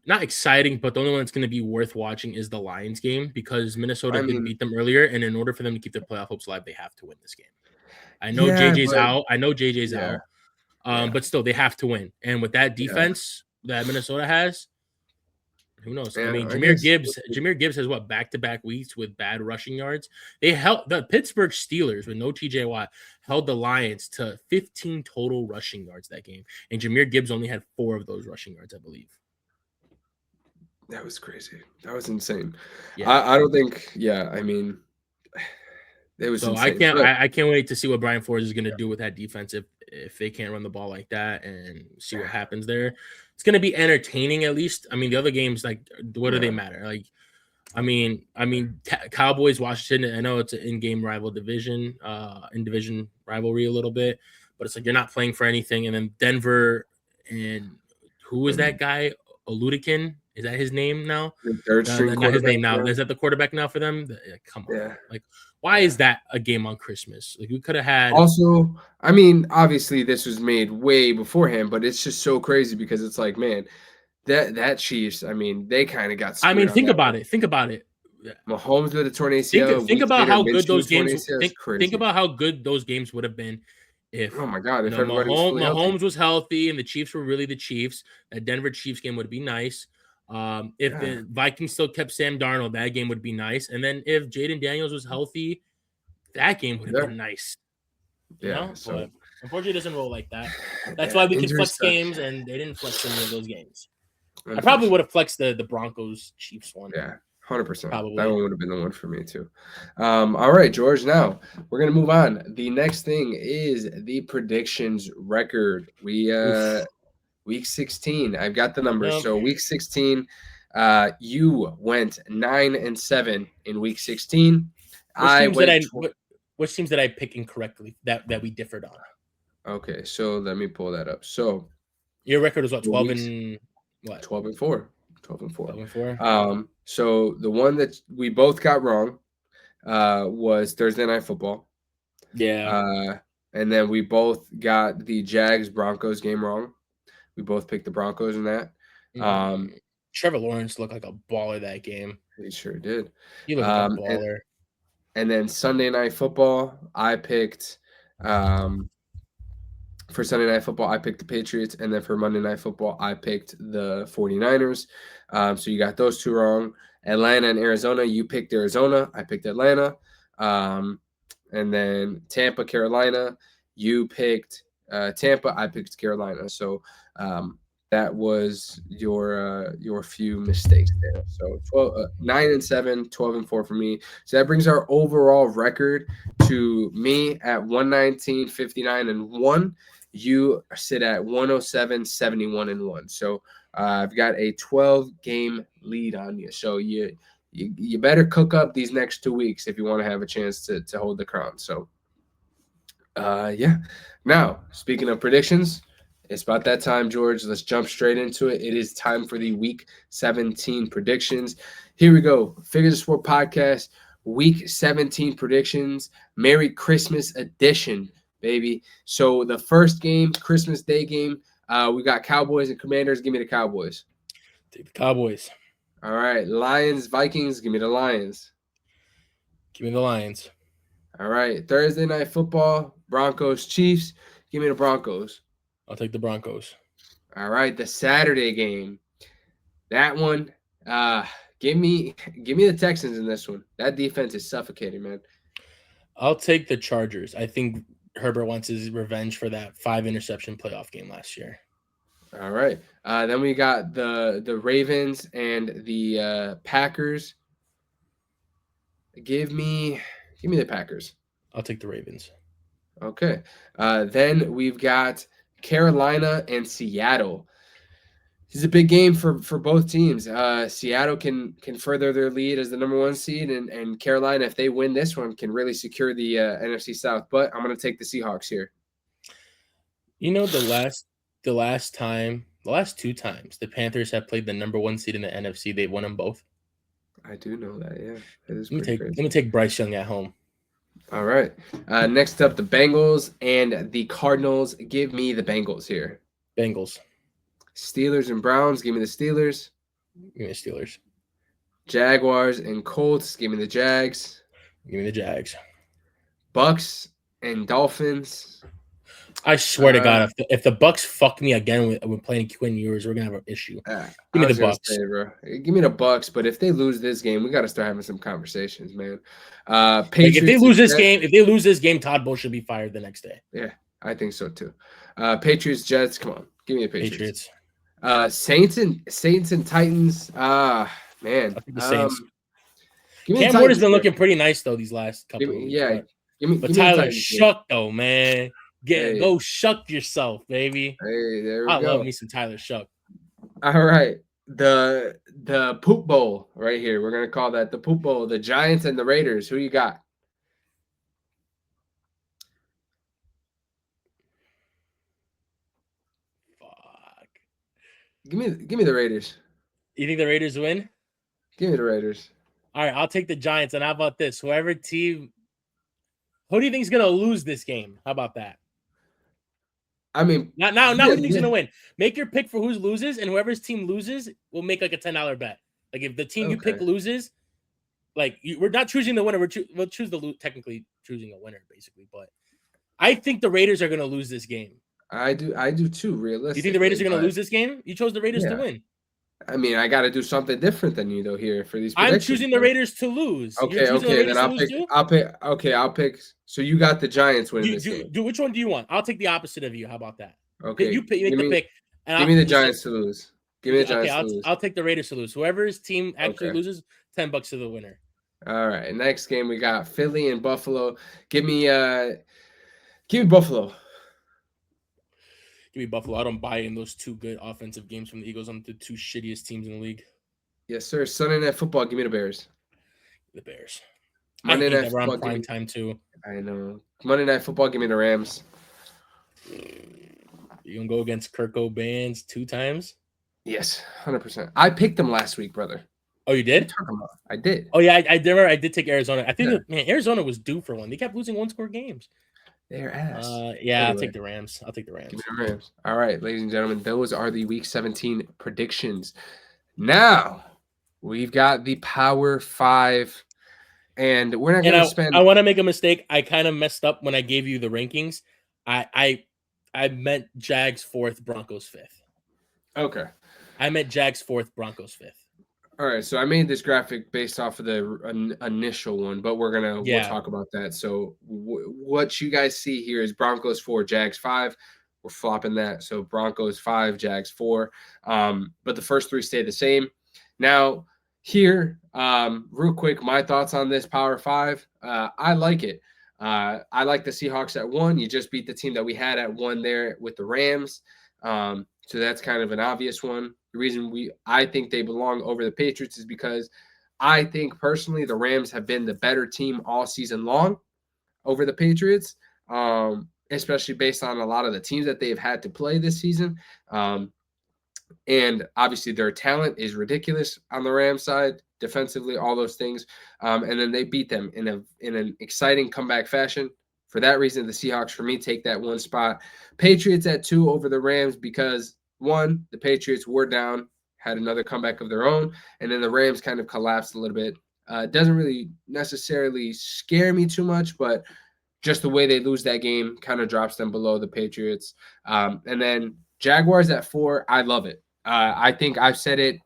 not exciting, but the only one that's going to be worth watching is the Lions game because Minnesota did beat them earlier, and in order for them to keep their playoff hopes alive, they have to win this game. I know JJ's out. But still, they have to win. And with that defense that Minnesota has, who knows? Yeah, I mean, Jahmyr Gibbs has back-to-back weeks with bad rushing yards. They held the Pittsburgh Steelers with no TJ Watt held the Lions to 15 total rushing yards that game, and Jahmyr Gibbs only had 4 of those rushing yards, I believe. That was crazy. That was insane. Yeah. I don't think. Yeah, I mean, it was. So insane. I can't wait to see what Brian Flores is going to do with that defense if they can't run the ball like that and see what happens there. It's going to be entertaining at least. I mean, the other games, like, what do they matter? Like, I mean, Cowboys, Washington. I know it's an in-game division rivalry a little bit, but it's like you're not playing for anything. And then Denver and who is that guy? Oludekin, is that his name now? The third string not his name now. Is that the quarterback now for them? Come on, like. Why is that a game on Christmas? Like we could have had. Also, I mean, obviously this was made way beforehand, but it's just so crazy because it's like, man, that Chiefs. I mean, they kind of got. I mean, think about it. Mahomes with a torn ACL. Think about how good those games. Think about how good those games would have been if. Oh my God! If Mahomes was healthy and the Chiefs were really the Chiefs, that Denver Chiefs game would be nice. If the Vikings still kept Sam Darnold, that game would be nice. And then if Jaden Daniels was healthy, that game would have been nice. You know? So but unfortunately, it doesn't roll like that. That's why we can flex games, and they didn't flex any of those games. I probably would have flexed the Broncos Chiefs one. Yeah, 100%. Probably. That one would have been the one for me too. All right, George. Now we're gonna move on. The next thing is the predictions record. Week 16, I've got the numbers. So week 16, you went 9-7 in week 16. Which teams did I pick incorrectly that we differed on? Okay, so let me pull that up. So your record was what, 12 and what? 12 and 4. 12 and 4. So the one that we both got wrong was Thursday Night Football. Yeah. And then we both got the Jags Broncos game wrong. We both picked the Broncos in that. Trevor Lawrence looked like a baller that game. He sure did. He looked like a baller. And then Sunday Night Football, I picked for Sunday Night Football, I picked the Patriots. And then for Monday Night Football, I picked the 49ers. So you got those two wrong. Atlanta and Arizona, you picked Arizona. I picked Atlanta. And then Tampa, Carolina, you picked Tampa. I picked Carolina. So that was your few mistakes there. So 9-7, 12-4 for me. So that brings our overall record to me at 119, 59-1. You sit at 107, 71-1. So I've got a 12-game lead on you. So you better cook up these next 2 weeks if you want to have a chance to hold the crown. So Now, speaking of predictions, it's about that time, George. Let's jump straight into it. It is time for the Week 17 predictions. Here we go. Figure the Sport Podcast, Week 17 predictions. Merry Christmas edition, baby. So the first game, Christmas Day game, we got Cowboys and Commanders. Give me the Cowboys. Take the Cowboys. All right. Lions, Vikings. Give me the Lions. Give me the Lions. All right. Thursday Night Football, Broncos, Chiefs. Give me the Broncos. I'll take the Broncos. All right. The Saturday game. That one, Give me the Texans in this one. That defense is suffocating, man. I'll take the Chargers. I think Herbert wants his revenge for that 5-interception playoff game last year. All right. Then we got the Ravens and the Packers. Give me the Packers. I'll take the Ravens. Okay. Then we've got Carolina and Seattle. This is a big game for both teams. Seattle can further their lead as the number 1 seed, and Carolina, if they win this one, can really secure the NFC South. But I'm going to take the Seahawks here. You know, the last 2 times the Panthers have played the number 1 seed in the NFC, they've won them both. I do know that, yeah. It is Let me take Bryce Young at home. All right. Next up, the Bengals and the Cardinals. Give me the Bengals here. Bengals. Steelers and Browns. Give me the Steelers. Give me the Steelers. Jaguars and Colts. Give me the Jags. Give me the Jags. Bucks and Dolphins. I swear to God, if the Bucks fuck me again with playing Quinn Ewers, we're gonna have an issue. Give me the Bucks. Say, bro. Give me the Bucks. But if they lose this game, we got to start having some conversations, man. Patriots. If they lose this game, Todd Bowles should be fired the next day. Yeah, I think so too. Patriots, Jets. Come on, give me the Patriots. Patriots. Saints and Titans. Man, I think the Saints. Cam Ward has been looking pretty nice though these last couple. Weeks, yeah. Give me Tyler Shuck though, man. Go shuck yourself, baby. Hey, there we go. I love me some Tyler Shuck. All right. The poop bowl right here. We're gonna call that the poop bowl. The Giants and the Raiders. Who you got? Fuck. Give me the Raiders. You think the Raiders win? Give me the Raiders. All right, I'll take the Giants. And how about this? Who do you think is gonna lose this game? How about that? I mean, now who do you think's gonna win? Make your pick for who loses, and whoever's team loses, we'll make like a $10 bet. Like if the team you pick loses, we're not choosing the winner. We'll choose technically choosing a winner, basically. But I think the Raiders are gonna lose this game. I do too. Realistically, you think the Raiders are gonna lose this game? You chose the Raiders to win. I mean, I got to do something different than you though here for these predictions. I'm choosing the Raiders to lose. Okay, then I'll pick. So you got the Giants winning this game. Which one do you want? I'll take the opposite of you. How about that? Okay, you make the pick. Give me the Giants to lose. Give me the Giants to lose. I'll take the Raiders to lose. Whoever's team actually loses, $10 to the winner. All right. Next game we got Philly and Buffalo. Give me Buffalo. Give me Buffalo. I don't buy in those 2 good offensive games from the Eagles on the 2 shittiest teams in the league. Yes, sir. Sunday Night Football. Give me the Bears. The Bears. Monday Night Football. On prime time too. I know. Monday Night Football. Give me the Rams. You gonna go against Kirk Cobain's 2 times? Yes, 100%. I picked them last week, brother. Oh, you did? I did. Oh yeah, I did take Arizona. I think Arizona was due for one. They kept losing 1-score games. They're ass. Anyway. I'll take the Rams. Give me the Rams. All right, ladies and gentlemen, those are the Week 17 predictions. Now we've got the Power 5, and we're not going to spend. I want to make a mistake. I kind of messed up when I gave you the rankings. I meant Jags 4th, Broncos 5th. Okay. I meant Jags 4th, Broncos 5th. All right, so I made this graphic based off of the initial one, but we'll talk about that. So what you guys see here is Broncos 4, Jags 5. We're flopping that, so Broncos 5, Jags 4. But the first 3 stay the same. Now here, real quick, my thoughts on this Power 5. I like it. I like the Seahawks at 1. You just beat the team that we had at 1 there with the Rams. So that's kind of an obvious one. The reason I think they belong over the Patriots is because I think personally the Rams have been the better team all season long over the Patriots, especially based on a lot of the teams that they've had to play this season. And obviously their talent is ridiculous on the Rams side, defensively, all those things. And then they beat them in an exciting comeback fashion. For that reason, the Seahawks, for me, take that 1 spot. Patriots at 2 over the Rams because, 1, the Patriots were down, had another comeback of their own, and then the Rams kind of collapsed a little bit. It doesn't really necessarily scare me too much, but just the way they lose that game kind of drops them below the Patriots. And then Jaguars at 4, I love it. I think I've said it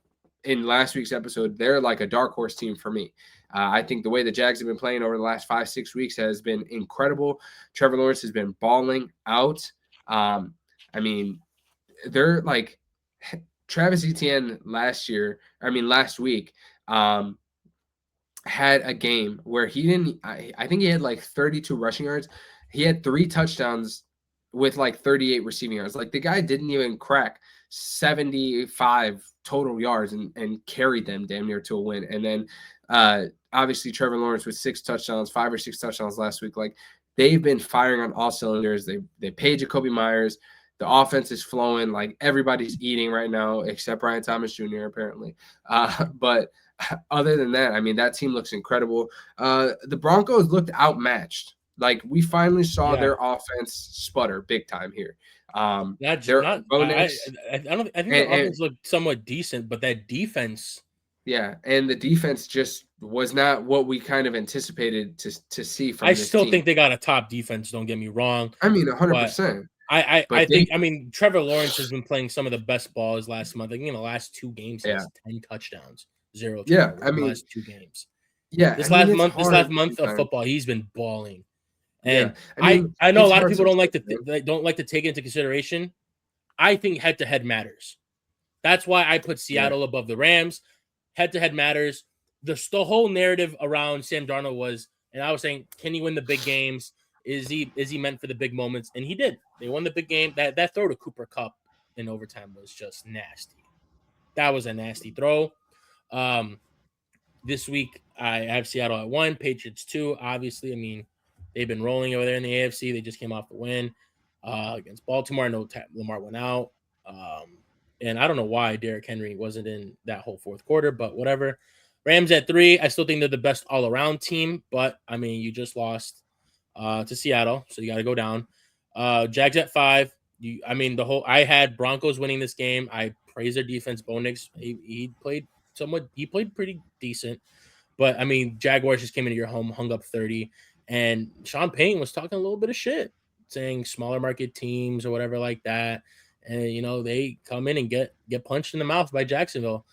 in last week's episode, they're like a dark horse team for me. I think the way the Jags have been playing over the last 5-6 weeks has been incredible. Trevor Lawrence has been balling out. I mean, they're like Travis Etienne last week, had a game where he didn't. I think he had like 32 rushing yards. He had 3 touchdowns with like 38 receiving yards. Like the guy didn't even crack 75 total yards and carried them damn near to a win. And then obviously Trevor Lawrence with 6 touchdowns, 5 or 6 touchdowns last week. Like they've been firing on all cylinders. They paid Jacoby Myers. The offense is flowing. Like everybody's eating right now, except Brian Thomas Jr. apparently. But other than that, I mean, that team looks incredible. The Broncos looked outmatched. Like we finally saw their offense sputter big time here. Not Bo Nix, I think the offense looked somewhat decent, but that defense. Yeah, and the defense just was not what we kind of anticipated to see from I this still team. think they got a top defense, don't get me wrong. I mean, 100%. I think Trevor Lawrence has been playing some of the best ball his last month. I think in the last 2 games, he has 10 touchdowns, 0 turnovers in the last 2 games. Yeah, this last month of football, he's been balling. And I know a lot of people don't like to take it into consideration. I think head-to-head matters. That's why I put Seattle above the Rams. Head-to-head matters. The whole narrative around Sam Darnold was, and I was saying, can he win the big games? Is he meant for the big moments? And he did. They won the big game. That throw to Cooper Kupp in overtime was just nasty. That was a nasty throw. This week I have Seattle at 1, Patriots 2. Obviously, I mean, they've been rolling over there in the AFC. They just came off the win against Baltimore. I know Lamar went out. And I don't know why Derrick Henry wasn't in that whole fourth quarter, but whatever. Rams at 3. I still think they're the best all-around team, but, I mean, you just lost to Seattle, so you got to go down. Jags at 5. I had Broncos winning this game. I praise their defense. Bo Nix, he played pretty decent. But, I mean, Jaguars just came into your home, hung up 30. And Sean Payton was talking a little bit of shit, saying smaller market teams or whatever like that. And, you know, they come in and get punched in the mouth by Jacksonville.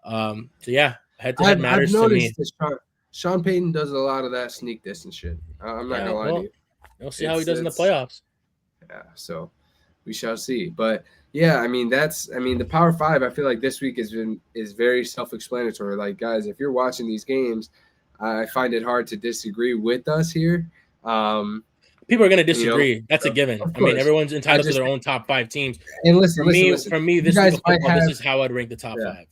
So, yeah, head-to-head matters to me. Sean Payton does a lot of that sneak distance shit. I'm not going to lie to you. We'll see how he does in the playoffs. Yeah, so we shall see. But, yeah, I mean, the Power 5, I feel like this week is very self-explanatory. Like, guys, if you're watching these games, I find it hard to disagree with us here. People are going to disagree. That's a given. I mean, everyone's entitled to their own top 5 teams. And listen. For me, this week of football, this is how I'd rank the top 5.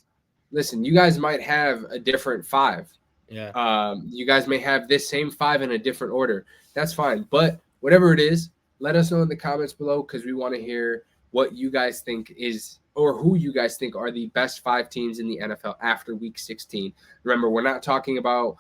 Listen, you guys might have a different 5. Yeah. You guys may have this same 5 in a different order. That's fine. But whatever it is, let us know in the comments below because we want to hear what you guys think is or who you guys think are the best 5 teams in the NFL after Week 16. Remember, we're not talking about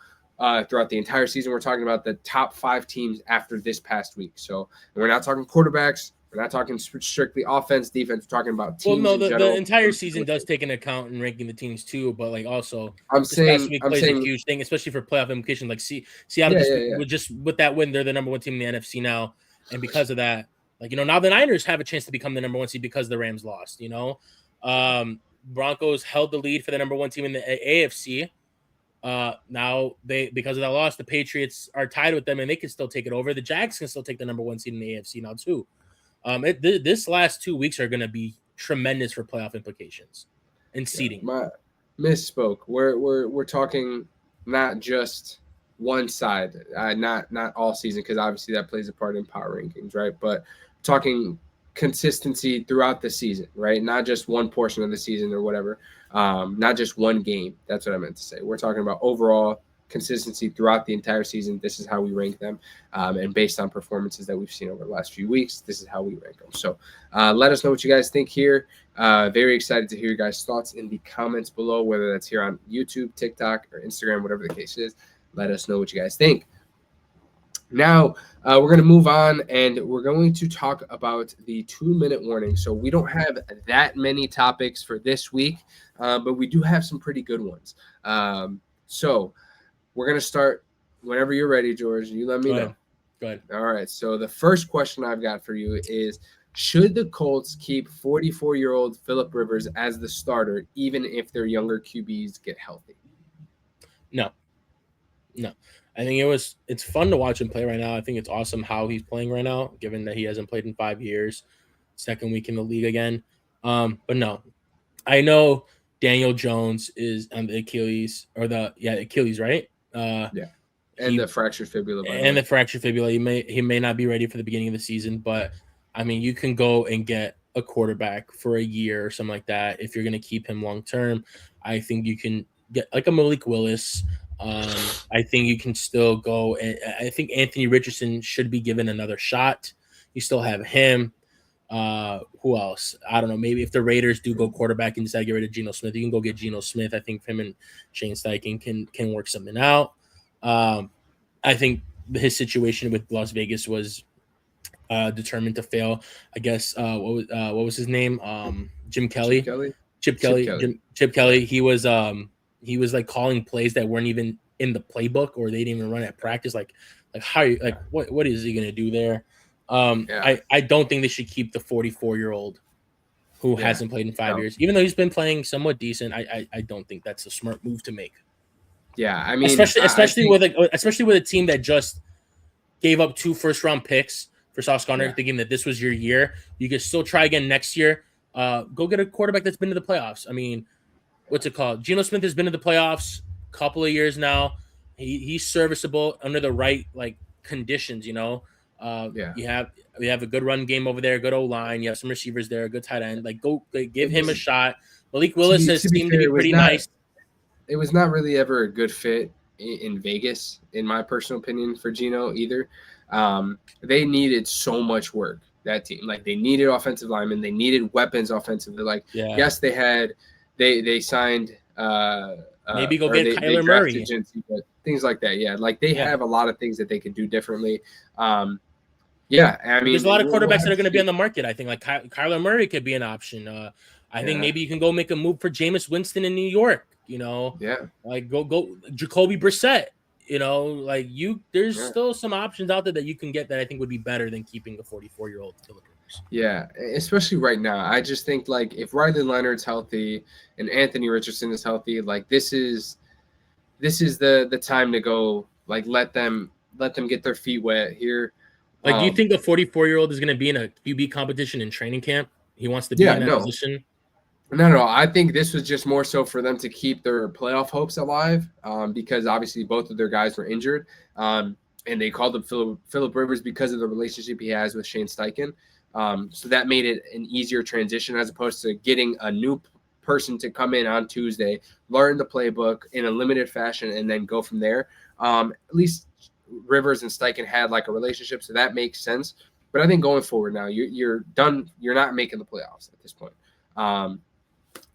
throughout the entire season. We're talking about the top 5 teams after this past week. So we're not talking quarterbacks. We're not talking strictly offense, defense. We're talking about teams. Well, no, the entire season does take into account in ranking the teams too. But like also, this past week plays a huge thing, especially for playoff implications. Like Seattle just with that win, they're the number 1 team in the NFC now, and because of that, like now the Niners have a chance to become the number 1 seed because the Rams lost. Broncos held the lead for the number 1 team in the AFC. Now because of that loss, the Patriots are tied with them, and they can still take it over. The Jags can still take the number 1 seed in the AFC now too. This last 2 weeks are going to be tremendous for playoff implications and seeding. Misspoke. We're talking not just one side, not all season, because obviously that plays a part in power rankings, right? But talking consistency throughout the season, right? Not just one portion of the season or whatever. Not just one game. That's what I meant to say. We're talking about overall consistency throughout the entire season. This is how we rank them. And based on performances that we've seen over the last few weeks, this is how we rank them. So let us know what you guys think here. Very excited to hear your guys' thoughts in the comments below, whether that's here on YouTube, TikTok, or Instagram, whatever the case is. Let us know what you guys think. Now, we're going to move on, and we're going to talk about the 2-minute warning. So we don't have that many topics for this week, but we do have some pretty good ones. So we're going to start whenever you're ready, George. You let me know. Go ahead. All right. So the first question I've got for you is, Should the Colts keep 44-year-old Phillip Rivers as the starter, even if their younger QBs get healthy? No. I think it's fun to watch him play right now. I think it's awesome how he's playing right now, given that he hasn't played in 5 years, second week in the league again. But no, I know Daniel Jones is on the Achilles Achilles, right? Yeah. And the fractured fibula, by the way. And the fractured fibula. He may not be ready for the beginning of the season, but I mean, you can go and get a quarterback for a year or something like that. If you're going to keep him long term, I think you can get like a Malik Willis. I think you can still go, and I think Anthony Richardson should be given another shot. You still have him. Who else? I don't know. Maybe if the Raiders do go quarterback and decide to get rid of Geno Smith, you can go get Geno Smith. I think him and Shane Steichen can work something out. I think his situation with Las Vegas was determined to fail. I guess what was his name? Chip Kelly. He was like calling plays that weren't even in the playbook, or they didn't even run at practice. Like how what is he gonna do there? I don't think they should keep the 44-year-old who hasn't played in 5 years, even though he's been playing somewhat decent. I don't think that's a smart move to make. Yeah, I mean, especially with a team that just gave up 2 first-round picks for Sauce Gardner, thinking that this was your year. You can still try again next year. Go get a quarterback that's been to the playoffs. I mean, what's it called? Geno Smith has been to the playoffs a couple of years now. He's serviceable under the right conditions. You know, we have a good run game over there, good O-line. You have some receivers there, a good tight end. Give him a shot. Malik Willis has seemed to be pretty nice. It was not really ever a good fit in Vegas, in my personal opinion, for Geno either. They needed so much work, that team. They needed offensive linemen. They needed weapons offensively. Yes, they signed maybe go get Kyler Murray. Things like that. Yeah, they have a lot of things that they could do differently. I mean, there's a lot of quarterbacks that are going to be on the market. I think Kyler Murray could be an option. I think maybe you can go make a move for Jameis Winston in New York. You know, go Jacoby Brissett. You know, there's still some options out there that you can get that I think would be better than keeping a 44-year-old Phillip Rivers. Yeah, especially right now. I just think if Riley Leonard's healthy and Anthony Richardson is healthy, this is the time to go. Let them get their feet wet here. Do you think a 44-year-old is going to be in a QB competition in training camp? He wants to be in that position. No. I think this was just more so for them to keep their playoff hopes alive, because obviously both of their guys were injured, and they called up Phillip Rivers because of the relationship he has with Shane Steichen. So that made it an easier transition as opposed to getting a new person to come in on Tuesday, learn the playbook in a limited fashion, and then go from there. At least Rivers and Steichen had a relationship, so that makes sense. But I think going forward now, you're done. You're not making the playoffs at this point.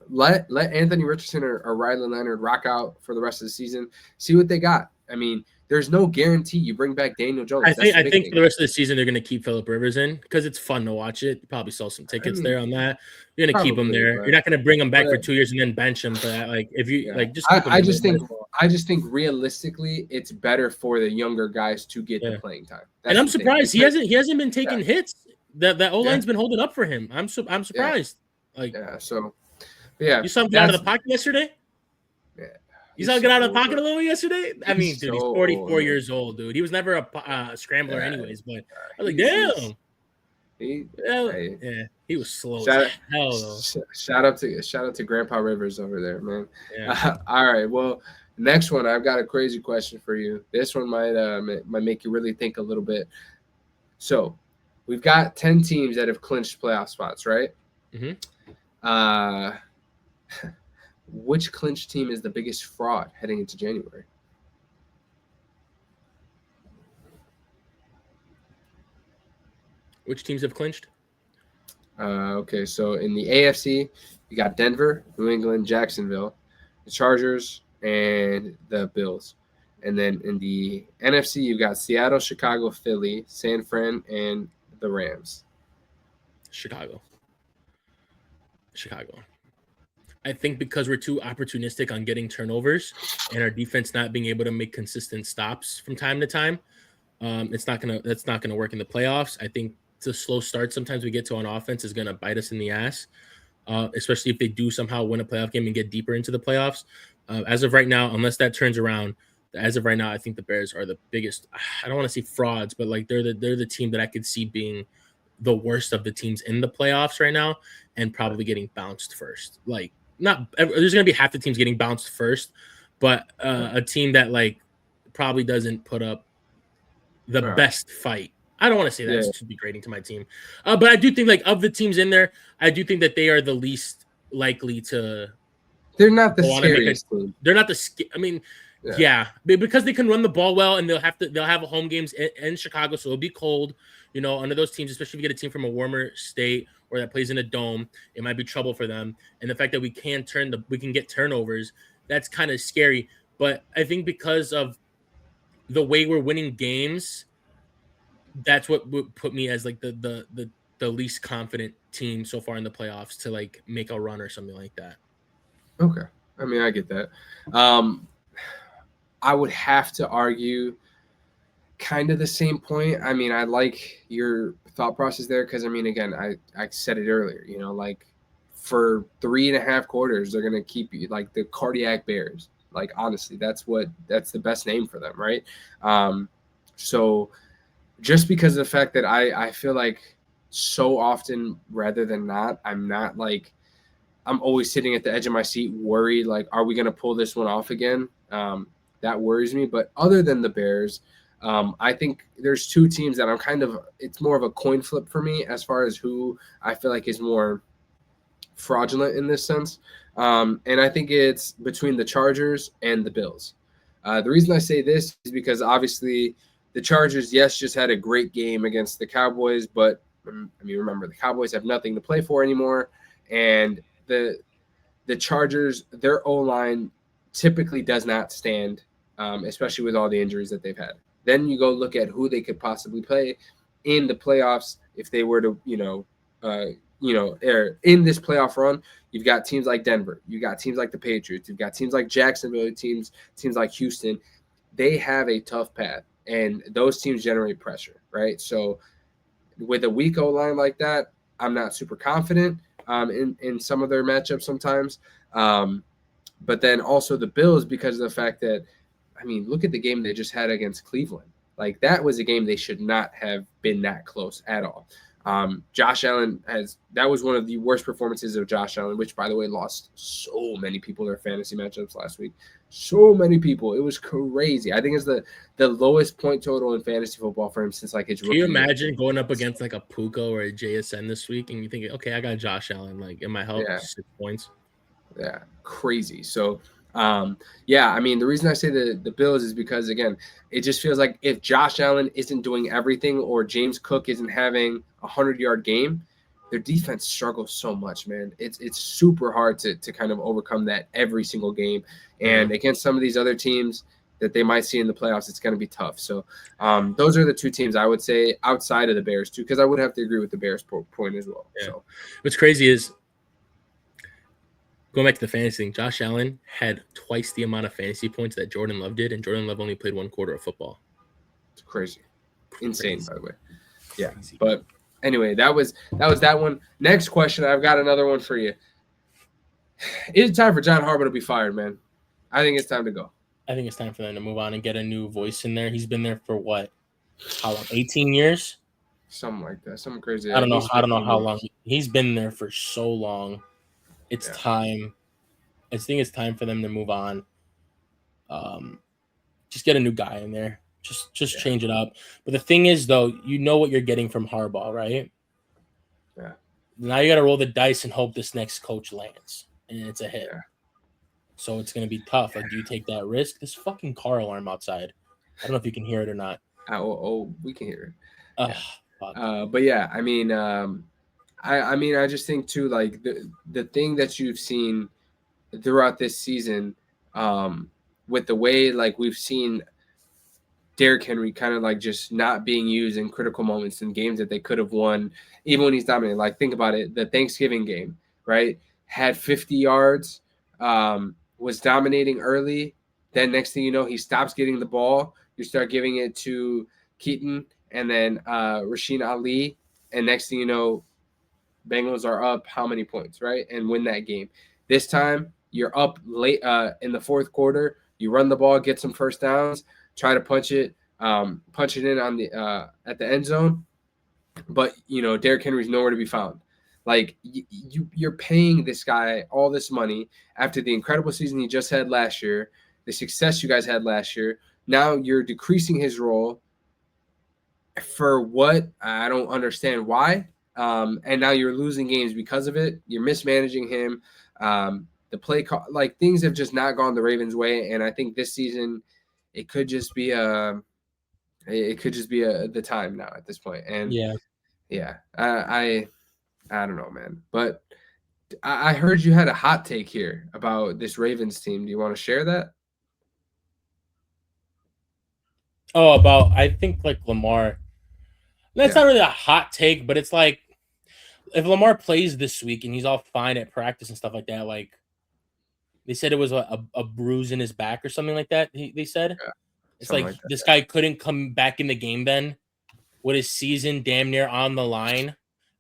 Let Anthony Richardson or Riley Leonard rock out for the rest of the season. See what they got. I mean, there's no guarantee you bring back Daniel Jones. I think for the rest of the season they're going to keep Phillip Rivers in because it's fun to watch it. You probably sell some tickets there on that. You're going to keep him there. You're not going to bring him back for 2 years and then bench him for that. If you just keep him I just think realistically it's better for the younger guys to get the playing time. And I'm surprised he hasn't been taking hits. That O-line's been holding up for him. I'm surprised. You saw him get out of the pocket yesterday? Yeah. You saw him get out of the pocket a little yesterday? I mean, dude, he's 44 years old, dude. He was never a scrambler anyways, but I was like, damn. He was slow as hell, though. Shout out to Grandpa Rivers over there, man. Yeah. All right, well, next one, I've got a crazy question for you. This one might make you really think a little bit. So, we've got 10 teams that have clinched playoff spots, right? Mm-hmm. Which clinched team is the biggest fraud heading into January? Which teams have clinched? Okay, so in the AFC, you got Denver, New England, Jacksonville, the Chargers, and the Bills. And then in the NFC, you got Seattle, Chicago, Philly, San Fran, and the Rams. Chicago. I think because we're too opportunistic on getting turnovers and our defense not being able to make consistent stops from time to time, that's not gonna work in the playoffs. I think the slow start sometimes we get to on offense is going to bite us in the ass, especially if they do somehow win a playoff game and get deeper into the playoffs. As of right now, unless that turns around, as of right now, I think the Bears are the biggest. I don't want to say frauds, but like they're the team that I could see being the worst of the teams in the playoffs right now and probably getting bounced first. Like not there's going to be half the teams getting bounced first, but a team that like probably doesn't put up the best fight. I don't want to say that. It's too degrading to my team. But I do think like of the teams in there, I do think that they are the least likely to. They're not the scariest team. They're not the. I mean, yeah, because they can run the ball well, and they'll have home games in Chicago, so it'll be cold. You know, under those teams, especially if you get a team from a warmer state or that plays in a dome, it might be trouble for them. And the fact that we can get turnovers, that's kind of scary. But I think because of the way we're winning games, that's what would put me as like the least confident team so far in the playoffs to like make a run or something like that. Okay. I mean, I get that. I would have to argue kind of the same point. I mean, I like your thought process there because, I mean, again, I said it earlier, you know, like for 3.5 quarters, they're going to keep you like the cardiac Bears. Like, honestly, that's the best name for them, right? So just because of the fact that I feel like so often rather than not, I'm always sitting at the edge of my seat worried, like, are we going to pull this one off again? That worries me. But other than the Bears, I think there's two teams that it's more of a coin flip for me as far as who I feel like is more fraudulent in this sense. And I think it's between the Chargers and the Bills. The reason I say this is because obviously the Chargers, yes, just had a great game against the Cowboys, but I mean, remember the Cowboys have nothing to play for anymore. And the Chargers, their O-line typically does not stand, especially with all the injuries that they've had. Then you go look at who they could possibly play in the playoffs if they were to, in this playoff run. You've got teams like Denver, you've got teams like the Patriots, you've got teams like Jacksonville, teams like Houston. They have a tough path, and those teams generate pressure, right? So with a weak O-line like that, I'm not super confident in some of their matchups sometimes. But then also the Bills, because of the fact that, I mean, look at the game they just had against Cleveland. Like, that was a game they should not have been that close at all. Josh Allen that was one of the worst performances of Josh Allen, which, by the way, lost so many people their fantasy matchups last week. So many people. It was crazy. I think it's the lowest point total in fantasy football for him since like his rookie year. Can you imagine going up against like a Puka or a JSN this week and you think, okay, I got Josh Allen, like, it might help 6 points. Yeah, crazy. So, I mean, the reason I say the Bills is because, again, it just feels like if Josh Allen isn't doing everything or James Cook isn't having a 100-yard game, their defense struggles so much, man. It's super hard to kind of overcome that every single game. And against some of these other teams that they might see in the playoffs, it's going to be tough. So those are the two teams I would say outside of the Bears, too, because I would have to agree with the Bears point as well. Yeah. So what's crazy is, going back to the fantasy thing, Josh Allen had twice the amount of fantasy points that Jordan Love did, and Jordan Love only played 1 quarter of football. It's crazy. Insane, by the way. Yeah, but anyway, that was that one. Next question, I've got another one for you. Is it time for John Harbaugh to be fired, man? I think it's time to go. I think it's time for them to move on and get a new voice in there. He's been there for what? How long? 18 years? Something like that. Something crazy. I don't know how long. He's been there for so long. It's time. I think it's time for them to move on. Just get a new guy in there. Just change it up. But the thing is, though, you know what you're getting from Harbaugh, right? Yeah. Now you got to roll the dice and hope this next coach lands, and it's a hit. Yeah. So it's going to be tough. Like, do you take that risk? This fucking car alarm outside. I don't know if you can hear it or not. We can hear it. But yeah, I mean, I just think too, like the thing that you've seen throughout this season, with the way like we've seen Derrick Henry kind of like just not being used in critical moments in games that they could have won, even when he's dominating. Like, think about it, the Thanksgiving game, right? Had 50 yards, was dominating early. Then next thing you know, he stops getting the ball. You start giving it to Keaton and then Rasheen Ali. and next thing you know, Bengals are up how many points, right? And win that game. This time, you're up late in the fourth quarter. You run the ball, get some first downs, try to punch it in on the at the end zone. But Derrick Henry's nowhere to be found. Like you're paying this guy all this money after the incredible season he just had last year, the success you guys had last year. Now you're decreasing his role for what? I don't understand why. And now you're losing games because of it. You're mismanaging him. The play call, like things have just not gone the Ravens' way, and I think this season it could just be the time now at this point. And yeah, I don't know, man. But I heard you had a hot take here about this Ravens team. Do you want to share that? Oh, I think like Lamar. That's not really a hot take, but it's like if Lamar plays this week and he's all fine at practice and stuff like that, like they said it was a bruise in his back or something like that. They said it's like this guy couldn't come back in the game then with his season damn near on the line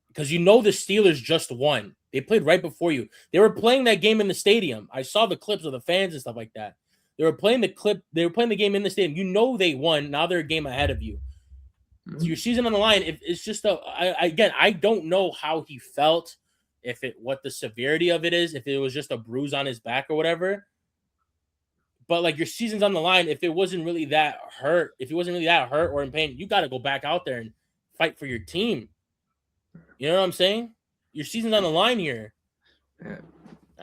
because the Steelers just won. They played right before you. They were playing that game in the stadium. I saw the clips of the fans and stuff like that. They were playing the game in the stadium. They won. Now they're a game ahead of you. So your season on the line. If it's just I don't know how he felt, what the severity of it is, if it was just a bruise on his back or whatever. But like your season's on the line. If he wasn't really that hurt or in pain, you got to go back out there and fight for your team. You know what I'm saying? Your season's on the line here. Yeah.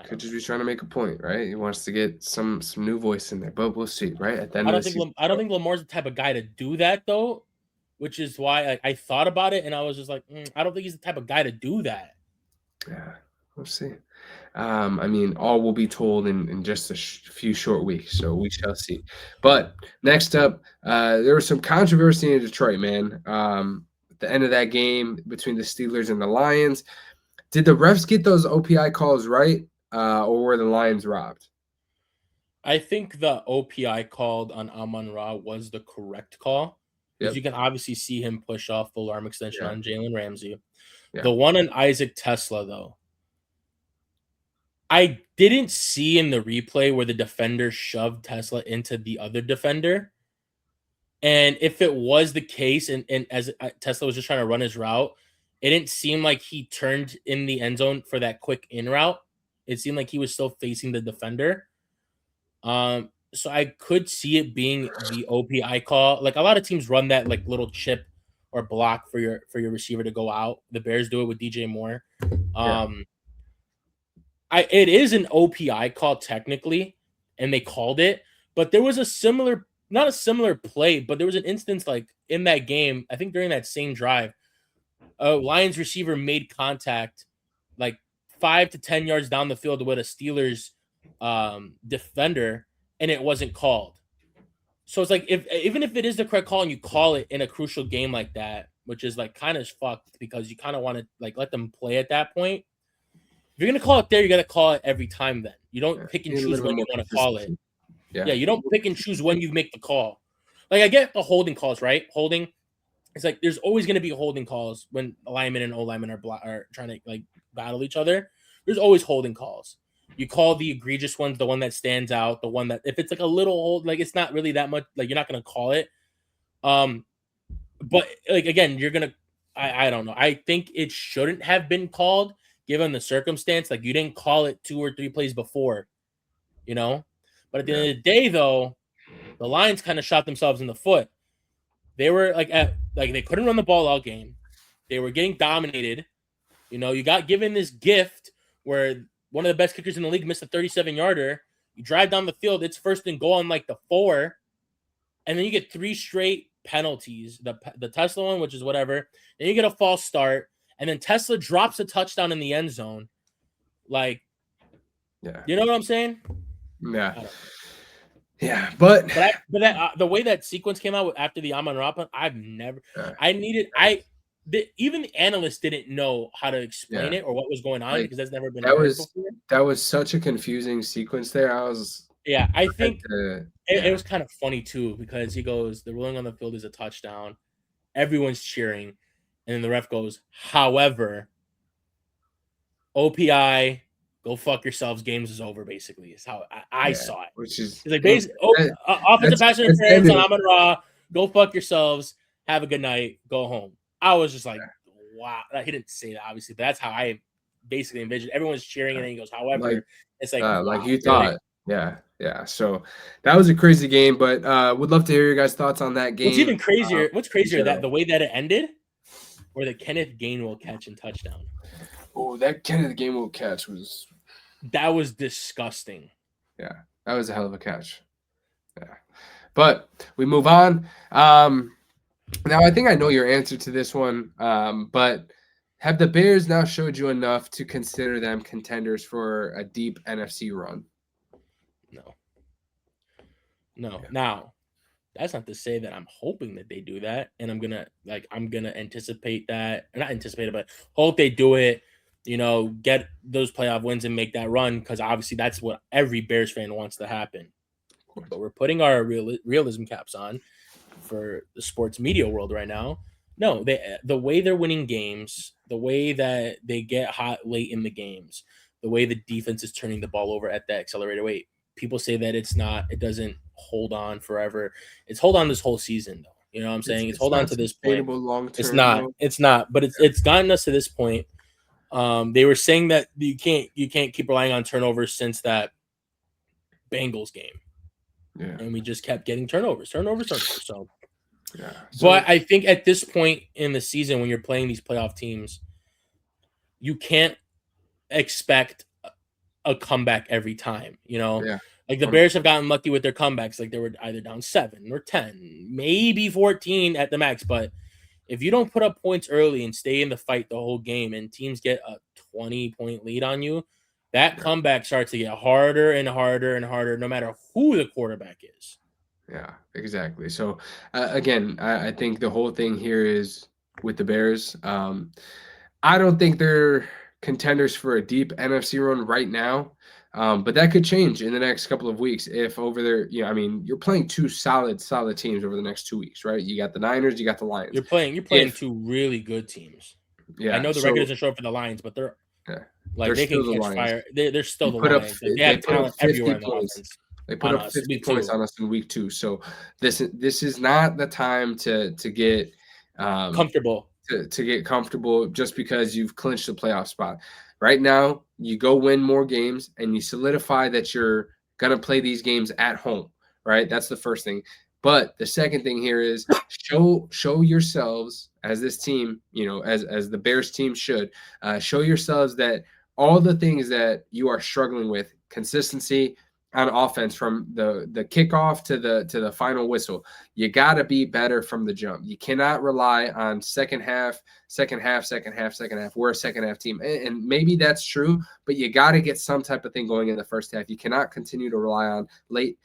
Could just be trying to make a point, right? He wants to get some new voice in there, but we'll see, right? At the end of the season. I don't think Lamar's the type of guy to do that though, which is why I thought about it and I was just like, I don't think he's the type of guy to do that. Yeah, we'll see. I mean, all will be told in just a few short weeks, so we shall see. But next up, there was some controversy in Detroit, man. At the end of that game between the Steelers and the Lions, did the refs get those OPI calls right, or were the Lions robbed? I think the OPI called on Amon-Ra was the correct call because you can obviously see him push off full arm extension on Jalen Ramsey. Yeah. The one on Isaac Tesla, though, I didn't see in the replay where the defender shoved Tesla into the other defender. And if it was the case, and as Tesla was just trying to run his route, it didn't seem like he turned in the end zone for that quick in route. It seemed like he was still facing the defender. So I could see it being the OPI call. Like a lot of teams run that like little chip or block for your receiver to go out. The Bears do it with DJ Moore. It is an OPI call technically, and they called it, but there was not a similar play, but there was an instance like in that game, I think during that same drive, a Lions receiver made contact like 5 to 10 yards down the field with a Steelers defender, and it wasn't called. So it's like even if it is the correct call and you call it in a crucial game like that, which is like kind of fucked because you kind of want to like let them play at that point. If you're gonna call it there, you gotta call it every time. Then you don't pick and choose when you want to call it. Yeah, you don't pick and choose when you make the call. Like I get the holding calls, right? Holding, it's like there's always gonna be holding calls when lineman and O-lineman are trying to like battle each other. There's always holding calls. You call the egregious ones, the one that stands out, the one that if it's like a little hold, like it's not really that much, like you're not gonna call it. But like again, you're gonna I don't know. I think it shouldn't have been called given the circumstance. Like you didn't call it 2 or 3 plays before, you know. But at the end of the day, though, the Lions kind of shot themselves in the foot. They were like they couldn't run the ball all game. They were getting dominated. You know, you got given this gift where one of the best kickers in the league missed a 37-yarder. You drive down the field, it's first and goal on like the 4, and then you get 3 straight penalties. The Tesla one, which is whatever. Then you get a false start, and then Tesla drops a touchdown in the end zone. Like, you know what I'm saying? Yeah. Yeah, but that, the way that sequence came out after the Amon-Ra, I've never. Even the analysts didn't know how to explain it or what was going on because that's never been before. That was such a confusing sequence there. I think it was kind of funny too because he goes, the ruling on the field is a touchdown. Everyone's cheering. And then the ref goes, however, OPI, go fuck yourselves. Games is over, basically, is how I saw it. Which is It's like, offensive pass interference on Amon Ra, go fuck yourselves. Have a good night. Go home. I was just like, wow. He didn't say that, obviously, but that's how I basically envisioned. Everyone's cheering, and then he goes, however, it's like, wow, like you thought. Really? Yeah. So that was a crazy game, but would love to hear your guys' thoughts on that game. What's even crazier? What's crazier, that the way that it ended, or the Kenneth Gainwell catch and touchdown? Oh, that Kenneth Gainwell catch was disgusting. Yeah, that was a hell of a catch. Yeah, but we move on. Now I think I know your answer to this one, but have the Bears now showed you enough to consider them contenders for a deep NFC run? No. Yeah. Now, that's not to say that I'm hoping that they do that, and I'm gonna anticipate that, or not anticipate it, but hope they do it. Get those playoff wins and make that run, because obviously that's what every Bears fan wants to happen. But we're putting our realism caps on for the sports media world right now. No, the way they're winning games, the way that they get hot late in the games, the way the defense is turning the ball over at that accelerated rate. People say that it doesn't hold on forever. It's hold on this whole season, though. You know what I'm saying? It's hold on to this point. It's not, but it's gotten us to this point. They were saying that you can't keep relying on turnovers since that Bengals game. Yeah. And we just kept getting turnovers. So, yeah. But I think at this point in the season, when you're playing these playoff teams, you can't expect a comeback every time. Like the Bears have gotten lucky with their comebacks. Like they were either down 7 or 10, maybe 14 at the max. But if you don't put up points early and stay in the fight the whole game, and teams get a 20-point lead on you, that comeback starts to get harder and harder and harder, no matter who the quarterback is. Yeah, exactly. So, again, I think the whole thing here is with the Bears. I don't think they're contenders for a deep NFC run right now, but that could change in the next couple of weeks if over there. You're playing two solid teams over the next 2 weeks, right? You got the Niners, you got the Lions. You're playing two really good teams. Yeah, I know the record doesn't show up for the Lions, but they're like they can catch fire. They're still the Lions. They have talent everywhere in the offense. They put up 50 points on us in week 2. So this is not the time to get comfortable. To get comfortable just because you've clinched the playoff spot. Right now, you go win more games and you solidify that you're gonna play these games at home. Right? That's the first thing. But the second thing here is show yourselves as this team, as the Bears team should, show yourselves that all the things that you are struggling with, consistency on offense from the kickoff to the final whistle, you got to be better from the jump. You cannot rely on second half. We're a second half team, and maybe that's true, but you got to get some type of thing going in the first half. You cannot continue to rely on late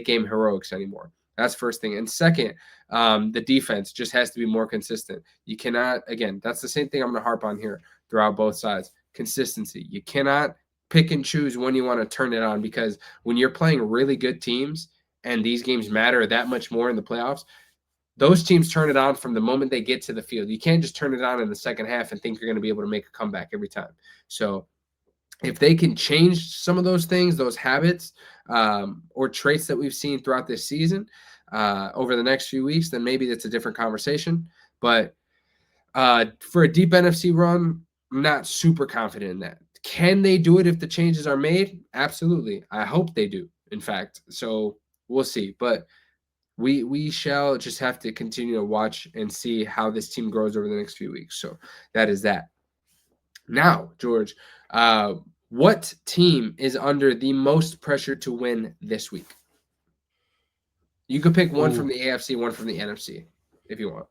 game heroics anymore. That's first thing. And second, the defense just has to be more consistent. You cannot, again, that's the same thing I'm going to harp on here throughout both sides. Consistency. You cannot pick and choose when you want to turn it on, because when you're playing really good teams and these games matter that much more in the playoffs, those teams turn it on from the moment they get to the field. You can't just turn it on in the second half and think you're going to be able to make a comeback every time. So if they can change some of those things, those habits or traits that we've seen throughout this season over the next few weeks, then maybe that's a different conversation. But for a deep NFC run, I'm not super confident in that. Can they do it if the changes are made? Absolutely. I hope they do, in fact. So we'll see. But we shall just have to continue to watch and see how this team grows over the next few weeks. So that is that. Now, George, what team is under the most pressure to win this week? You could pick one from the AFC, one from the NFC, if you want,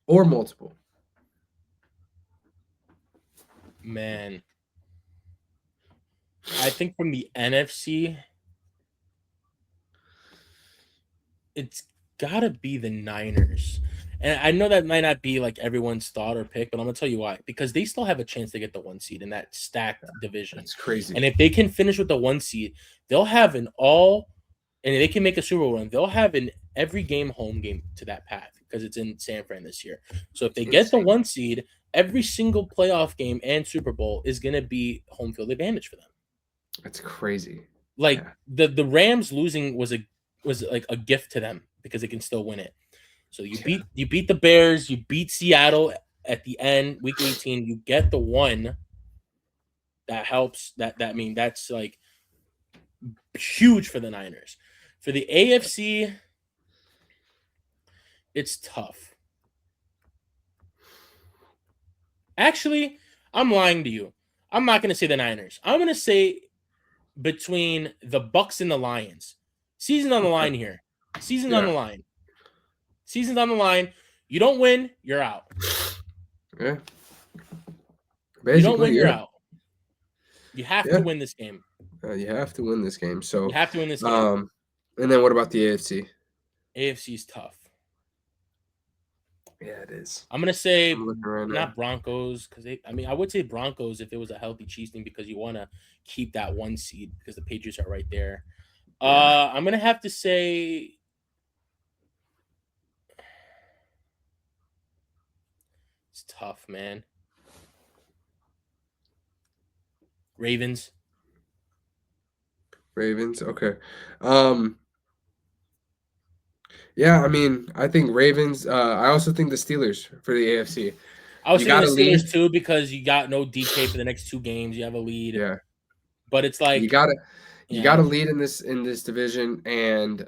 or multiple. Man, I think from the NFC, it's got to be the Niners. And I know that might not be like everyone's thought or pick, but I'm going to tell you why. Because they still have a chance to get the 1 seed in that stacked division. That's crazy. And if they can finish with the 1 seed, they'll have and they can make a Super Bowl run. They'll have an every game home game to that path. because it's in San Fran this year. So if they It's get the insane. 1 seed, every single playoff game and Super Bowl is going to be home field advantage for them. That's crazy. Like Yeah. the Rams losing was like a gift to them because they can still win it. So you beat the Bears, you beat Seattle at the end, week 18, you get the 1. That helps. That's like huge for the Niners. For the AFC, it's tough. Actually, I'm lying to you. I'm not going to say the Niners. I'm going to say between the Bucks and the Lions. Season on the line here. Season on the line. Season's on the line. You don't win, you're out. Yeah. Basically, you don't win, you're out. You have to win this game. You have to win this game. So you have to win this game. And then what about the AFC? AFC is tough. Yeah, it is. I'm gonna say not Broncos because I would say Broncos if it was a healthy Chiefs team because you want to keep that 1 seed because the Patriots are right there. Yeah. I'm gonna have to say it's tough, man. Ravens. Okay. Yeah, I mean, I think Ravens. I also think the Steelers for the AFC. I was saying the Steelers too because you got no DK for the next 2 games. You have a lead. Yeah, but it's like you gotta lead in this division, and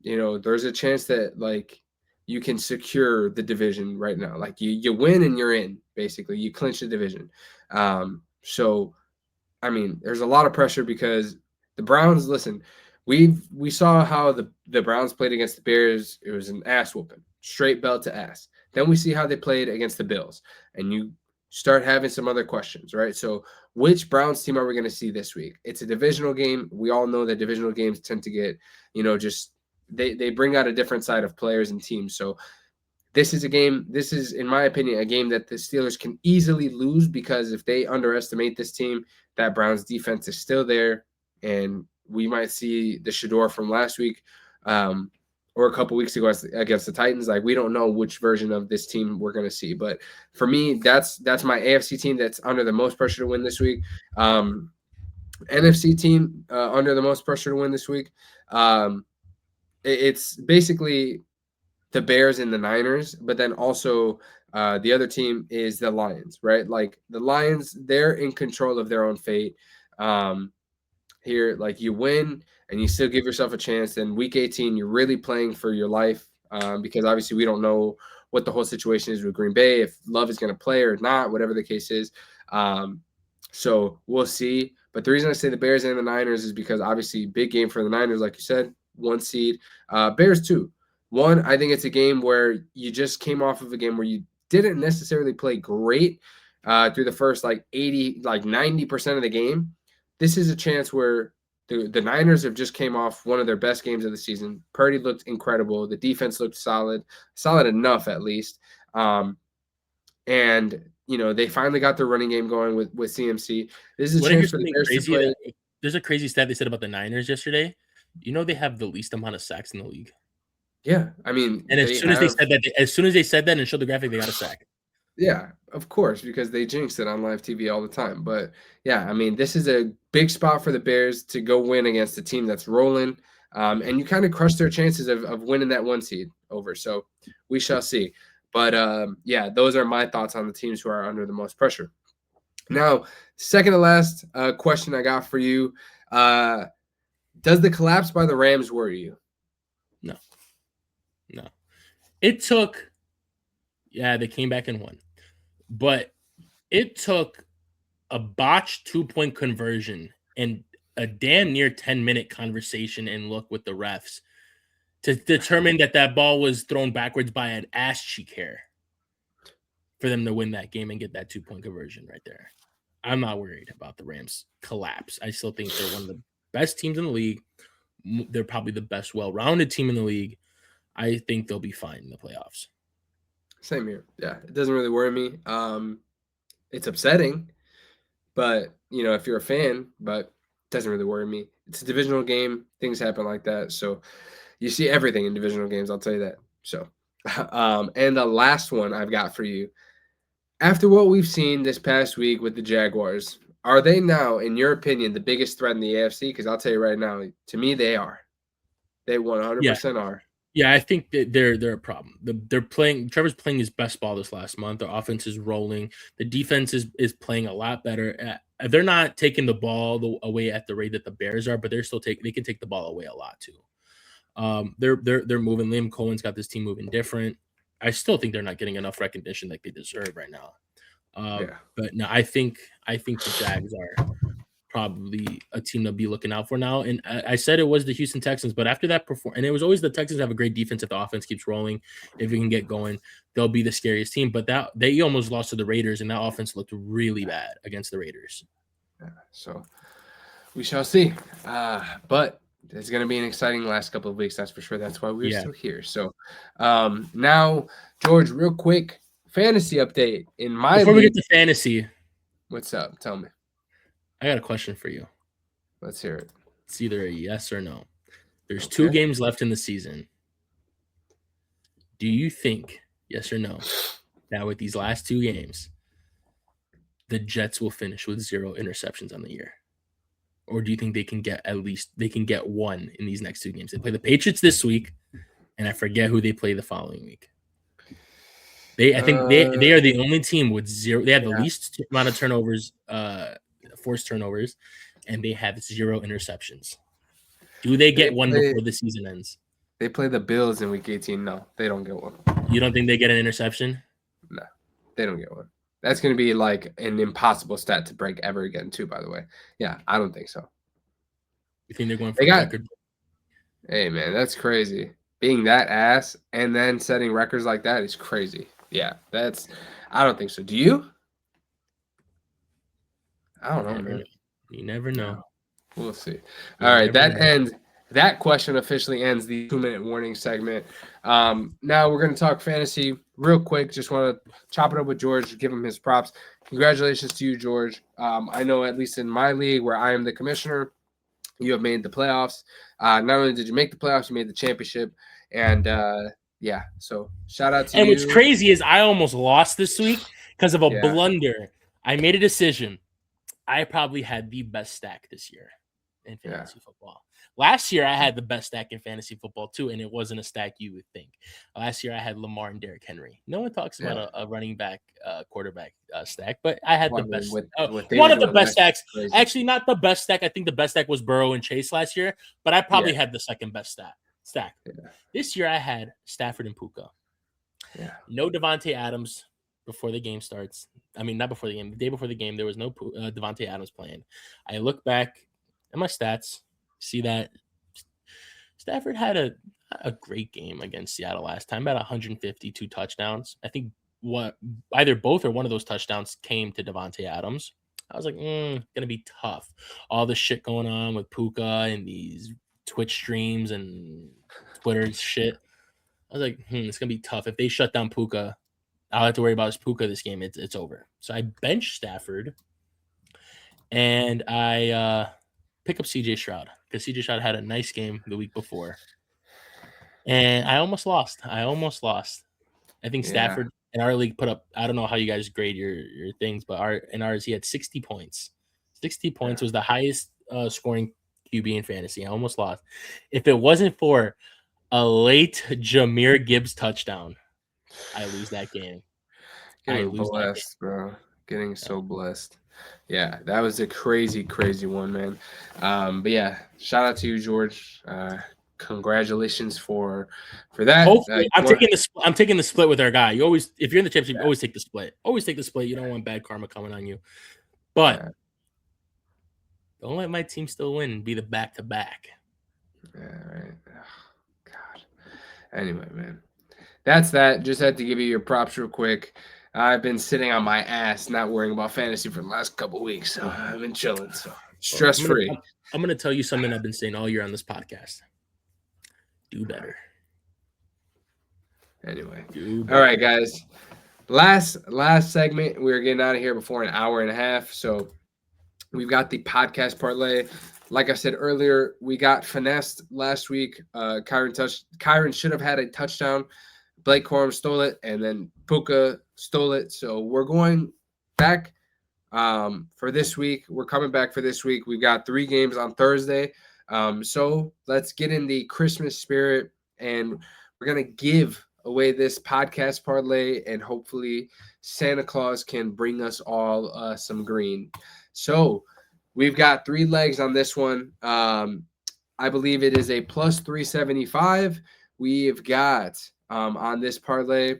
there's a chance that like you can secure the division right now. Like you win and you're in. Basically, you clinch the division. So, I mean, there's a lot of pressure because the Browns. Listen. We saw how the Browns played against the Bears. It was an ass whooping, straight belt to ass. Then we see how they played against the Bills, and you start having some other questions, right? So which Browns team are we going to see this week? It's a divisional game. We all know that divisional games tend to get, just they bring out a different side of players and teams. So this is a game, in my opinion, a game that the Steelers can easily lose because if they underestimate this team, that Browns defense is still there, and we might see the Shador from last week or a couple weeks ago against the Titans. Like, we don't know which version of this team we're going to see. But for me, that's my AFC team that's under the most pressure to win this week. NFC team under the most pressure to win this week. It's basically the Bears and the Niners, but then also the other team is the Lions, right? Like the Lions, they're in control of their own fate. Here, like you win and you still give yourself a chance. Then week 18, you're really playing for your life because obviously we don't know what the whole situation is with Green Bay, if Love is going to play or not, whatever the case is. So we'll see. But the reason I say the Bears and the Niners is because obviously big game for the Niners, like you said, 1 seed. Bears 2. 1, I think it's a game where you just came off of a game where you didn't necessarily play great through the first 90% of the game. This is a chance where the Niners have just came off one of their best games of the season. Purdy looked incredible. The defense looked solid enough at least. And they finally got their running game going with CMC. This is a chance for the Bears to play. There's a crazy stat they said about the Niners yesterday. They have the least amount of sacks in the league. Yeah, I mean, and as soon as they said that and showed the graphic, they got a sack. Yeah, of course, because they jinxed it on live TV all the time. But yeah, I mean, this is a big spot for the Bears to go win against a team that's rolling. And you kind of crush their chances of winning that 1 seed over. So we shall see. But yeah, those are my thoughts on the teams who are under the most pressure. Now, second to last question I got for you. Does the collapse by the Rams worry you? No. It took, they came back and won. But it took a botched 2-point conversion and a damn near 10-minute conversation and look with the refs to determine that ball was thrown backwards by an ass cheek hair for them to win that game and get that 2-point conversion right there. I'm not worried about the Rams collapse. I still think they're one of the best teams in the league. They're probably the best well-rounded team in the league. I think they'll be fine in the playoffs. Same here. Yeah, it doesn't really worry me. It's upsetting, but if you're a fan, but it doesn't really worry me. It's a divisional game. Things happen like that. So you see everything in divisional games. I'll tell you that. So And the last one I've got for you. After what we've seen this past week with the Jaguars, are they now, in your opinion, the biggest threat in the AFC? Because I'll tell you right now, to me, they are. They 100% are. Yeah, I think that they're a problem. They're playing. Trevor's playing his best ball this last month. Their offense is rolling. The defense is playing a lot better. They're not taking the ball away at the rate that the Bears are, but they can take the ball away a lot too. They're moving. Liam Cohen's got this team moving different. I still think they're not getting enough recognition like they deserve right now. But no, I think the Jags are probably a team to be looking out for now. And I said it was the Houston Texans, but after that and it was always the Texans have a great defense if the offense keeps rolling. If we can get going, they'll be the scariest team. But that they almost lost to the Raiders, and that offense looked really bad against the Raiders. Yeah, so we shall see. But it's going to be an exciting last couple of weeks, that's for sure. That's why we're still here. So now, George, real quick, fantasy update. In my Before we get to fantasy, what's up? Tell me. I got a question for you. Let's hear it. It's either a yes or no. There's 2 games left in the season. Do you think, yes or no, that with these last 2 games, the Jets will finish with 0 interceptions on the year? Or do you think they can get 1 in these next 2 games? They play the Patriots this week, and I forget who they play the following week. I think they are the only team with 0. They have the least amount of turnovers, forced turnovers, and they have 0 interceptions. Do they get 1 before the season ends? They play the Bills in week 18. No, they don't get 1. You don't think they get an interception? No, they don't get 1. That's going to be like an impossible stat to break ever again, too, by the way. Yeah, I don't think so. You think they're going for a record? Hey, man, that's crazy. Being that ass and then setting records like that is crazy. Yeah, I don't think so. Do you? I don't know, man. You never know. We'll see. All right, that question officially ends the 2-minute warning segment. Now we're going to talk fantasy real quick. Just want to chop it up with George, give him his props. Congratulations to you, George. I know at least in my league where I am the commissioner, you have made the playoffs. Not only did you make the playoffs, you made the championship. And so shout out to you. And what's crazy is I almost lost this week because of a blunder. I made a decision. I probably had the best stack this year in fantasy football. Last year, I had the best stack in fantasy football, too, and it wasn't a stack you would think. Last year, I had Lamar and Derrick Henry. No one talks about a running back, quarterback stack, but I had the best. One of the best stacks. Crazy. Actually, not the best stack. I think the best stack was Burrow and Chase last year, but I probably had the second best stack. Yeah. This year, I had Stafford and Puka. Yeah. No Devontae Adams before the game starts. I mean, not before the game. The day before the game, there was no Devontae Adams playing. I look back at my stats, see that Stafford had a great game against Seattle last time, about 152 touchdowns. I think either both or one of those touchdowns came to Devontae Adams. I was like, gonna be tough. All the shit going on with Puka and these Twitch streams and Twitter shit. I was like, it's gonna be tough. If they shut down Puka, I'll have to worry about his Puka this game. It's over. So I bench Stafford, and I pick up CJ Stroud because CJ Stroud had a nice game the week before, and I almost lost. I think Stafford in our league put up. I don't know how you guys grade your things, but in ours he had 60 points. 60 points was the highest scoring QB in fantasy. I almost lost. If it wasn't for a late Jahmyr Gibbs touchdown, I lose that game. Getting blessed, bro. Getting so blessed. Yeah, that was a crazy, crazy one, man. But yeah, shout out to you, George. Congratulations for that. Hopefully, I'm taking the split with our guy. You always, if you're in the championship, always take the split. Always take the split. You don't want bad karma coming on you. But don't let my team still win and be the back-to-back. Yeah, right. Oh, God. Anyway, man. That's that. Just had to give you your props real quick. I've been sitting on my ass, not worrying about fantasy for the last couple of weeks. So I've been chilling. So stress-free. I'm going to tell you something I've been saying all year on this podcast. Do better. Anyway. All right, guys. Last segment. We're getting out of here before an hour and a half. So we've got the podcast parlay. Like I said earlier, we got finessed last week. Kyron should have had a touchdown. Blake Corum stole it, and then Puka stole it. So we're going back for this week. We're coming back for this week. We've got 3 games on Thursday. So let's get in the Christmas spirit, and we're going to give away this podcast parlay, and hopefully Santa Claus can bring us all some green. So we've got 3 legs on this one. I believe it is a plus 375. We've got on this parlay,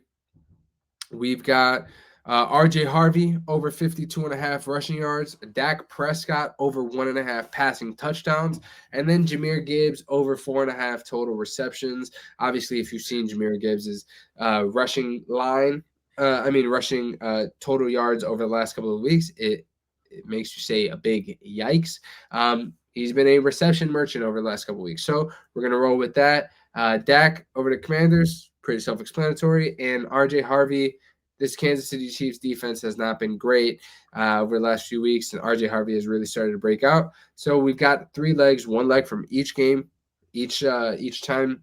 we've got RJ Harvey over 52.5 rushing yards, Dak Prescott over 1.5 passing touchdowns, and then Jahmyr Gibbs over 4.5 total receptions. Obviously, if you've seen Jahmyr Gibbs' rushing total yards over the last couple of weeks, it makes you say a big yikes. He's been a reception merchant over the last couple of weeks. So we're going to roll with that. Dak over the Commanders, pretty self-explanatory. And RJ Harvey, this Kansas City Chiefs defense has not been great over the last few weeks, and RJ Harvey has really started to break out. So we've got 3 legs, 1 leg from each game, each time.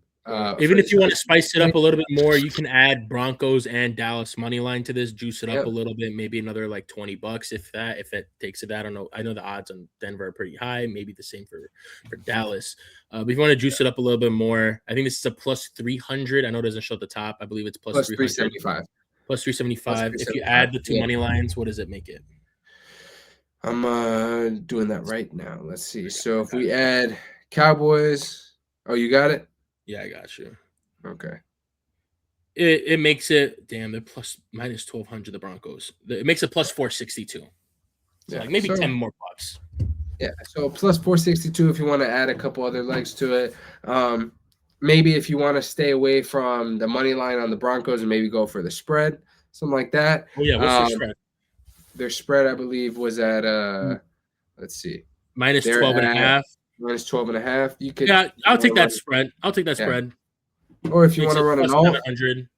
Even if you want to spice it up a little bit more, you can add Broncos and Dallas money line to this, juice it up a little bit, maybe another like $20 if it takes it. I don't know. I know the odds on Denver are pretty high, maybe the same for Dallas. But if you want to juice it up a little bit more, I think this is a plus 300. I know it doesn't show at the top. I believe it's plus 375. Plus 375. If you add the 2 money lines, what does it make it? I'm doing that right now. Let's see. So if we add Cowboys, you got it? Yeah, I got you. Okay. It makes it, damn, they're minus 1,200, the Broncos. It makes it plus 462. So like maybe 10 more bucks. Yeah, so plus 462 if you want to add a couple other legs to it. Maybe if you want to stay away from the money line on the Broncos and maybe go for the spread, something like that. Oh, yeah, what's their spread? Their spread, I believe, was at, let's see. Minus 12.5. Minus 12.5. You could. Yeah, I'll take that spread. Spread. Or if you want to run an alt, 700.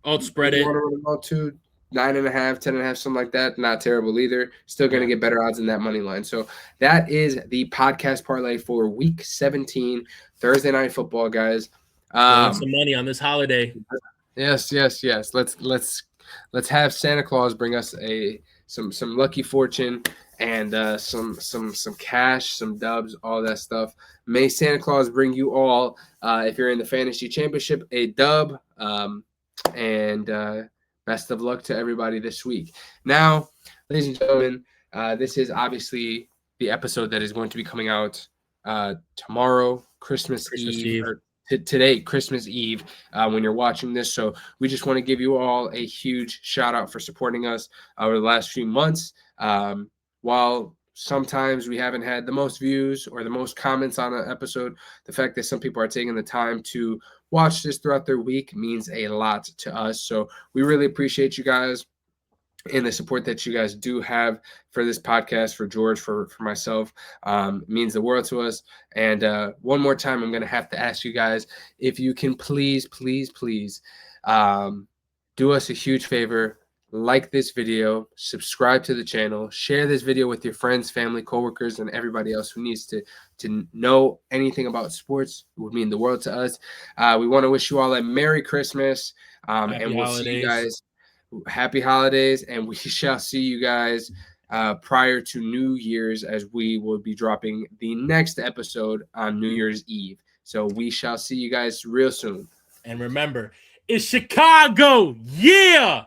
Alt spread it. You want to run an alt too, 9.5, 10.5, something like that. Not terrible either. Still going to get better odds in that money line. So that is the podcast parlay for Week 17, Thursday Night Football, guys. Some money on this holiday. Yes. Let's have Santa Claus bring us some lucky fortune and some cash, some dubs, all that stuff. May Santa Claus bring you all, if you're in the fantasy championship, a dub. And best of luck to everybody this week. Now, ladies and gentlemen, this is obviously the episode that is going to be coming out tomorrow, Christmas Eve. Today, Christmas Eve, when you're watching this. So we just want to give you all a huge shout out for supporting us over the last few months. While sometimes we haven't had the most views or the most comments on an episode, the fact that some people are taking the time to watch this throughout their week means a lot to us. So we really appreciate you guys and the support that you guys do have for this podcast, for George, for myself. It means the world to us. And one more time, I'm going to have to ask you guys if you can please do us a huge favor. Like this video, subscribe to the channel, share this video with your friends, family, coworkers, and everybody else who needs to know anything about sports. It would mean the world to us. We want to wish you all a Merry Christmas, and we'll see you guys. Happy holidays, and we shall see you guys prior to New Year's, as we will be dropping the next episode on New Year's Eve. So we shall see you guys real soon. And remember, it's Chicago. Yeah!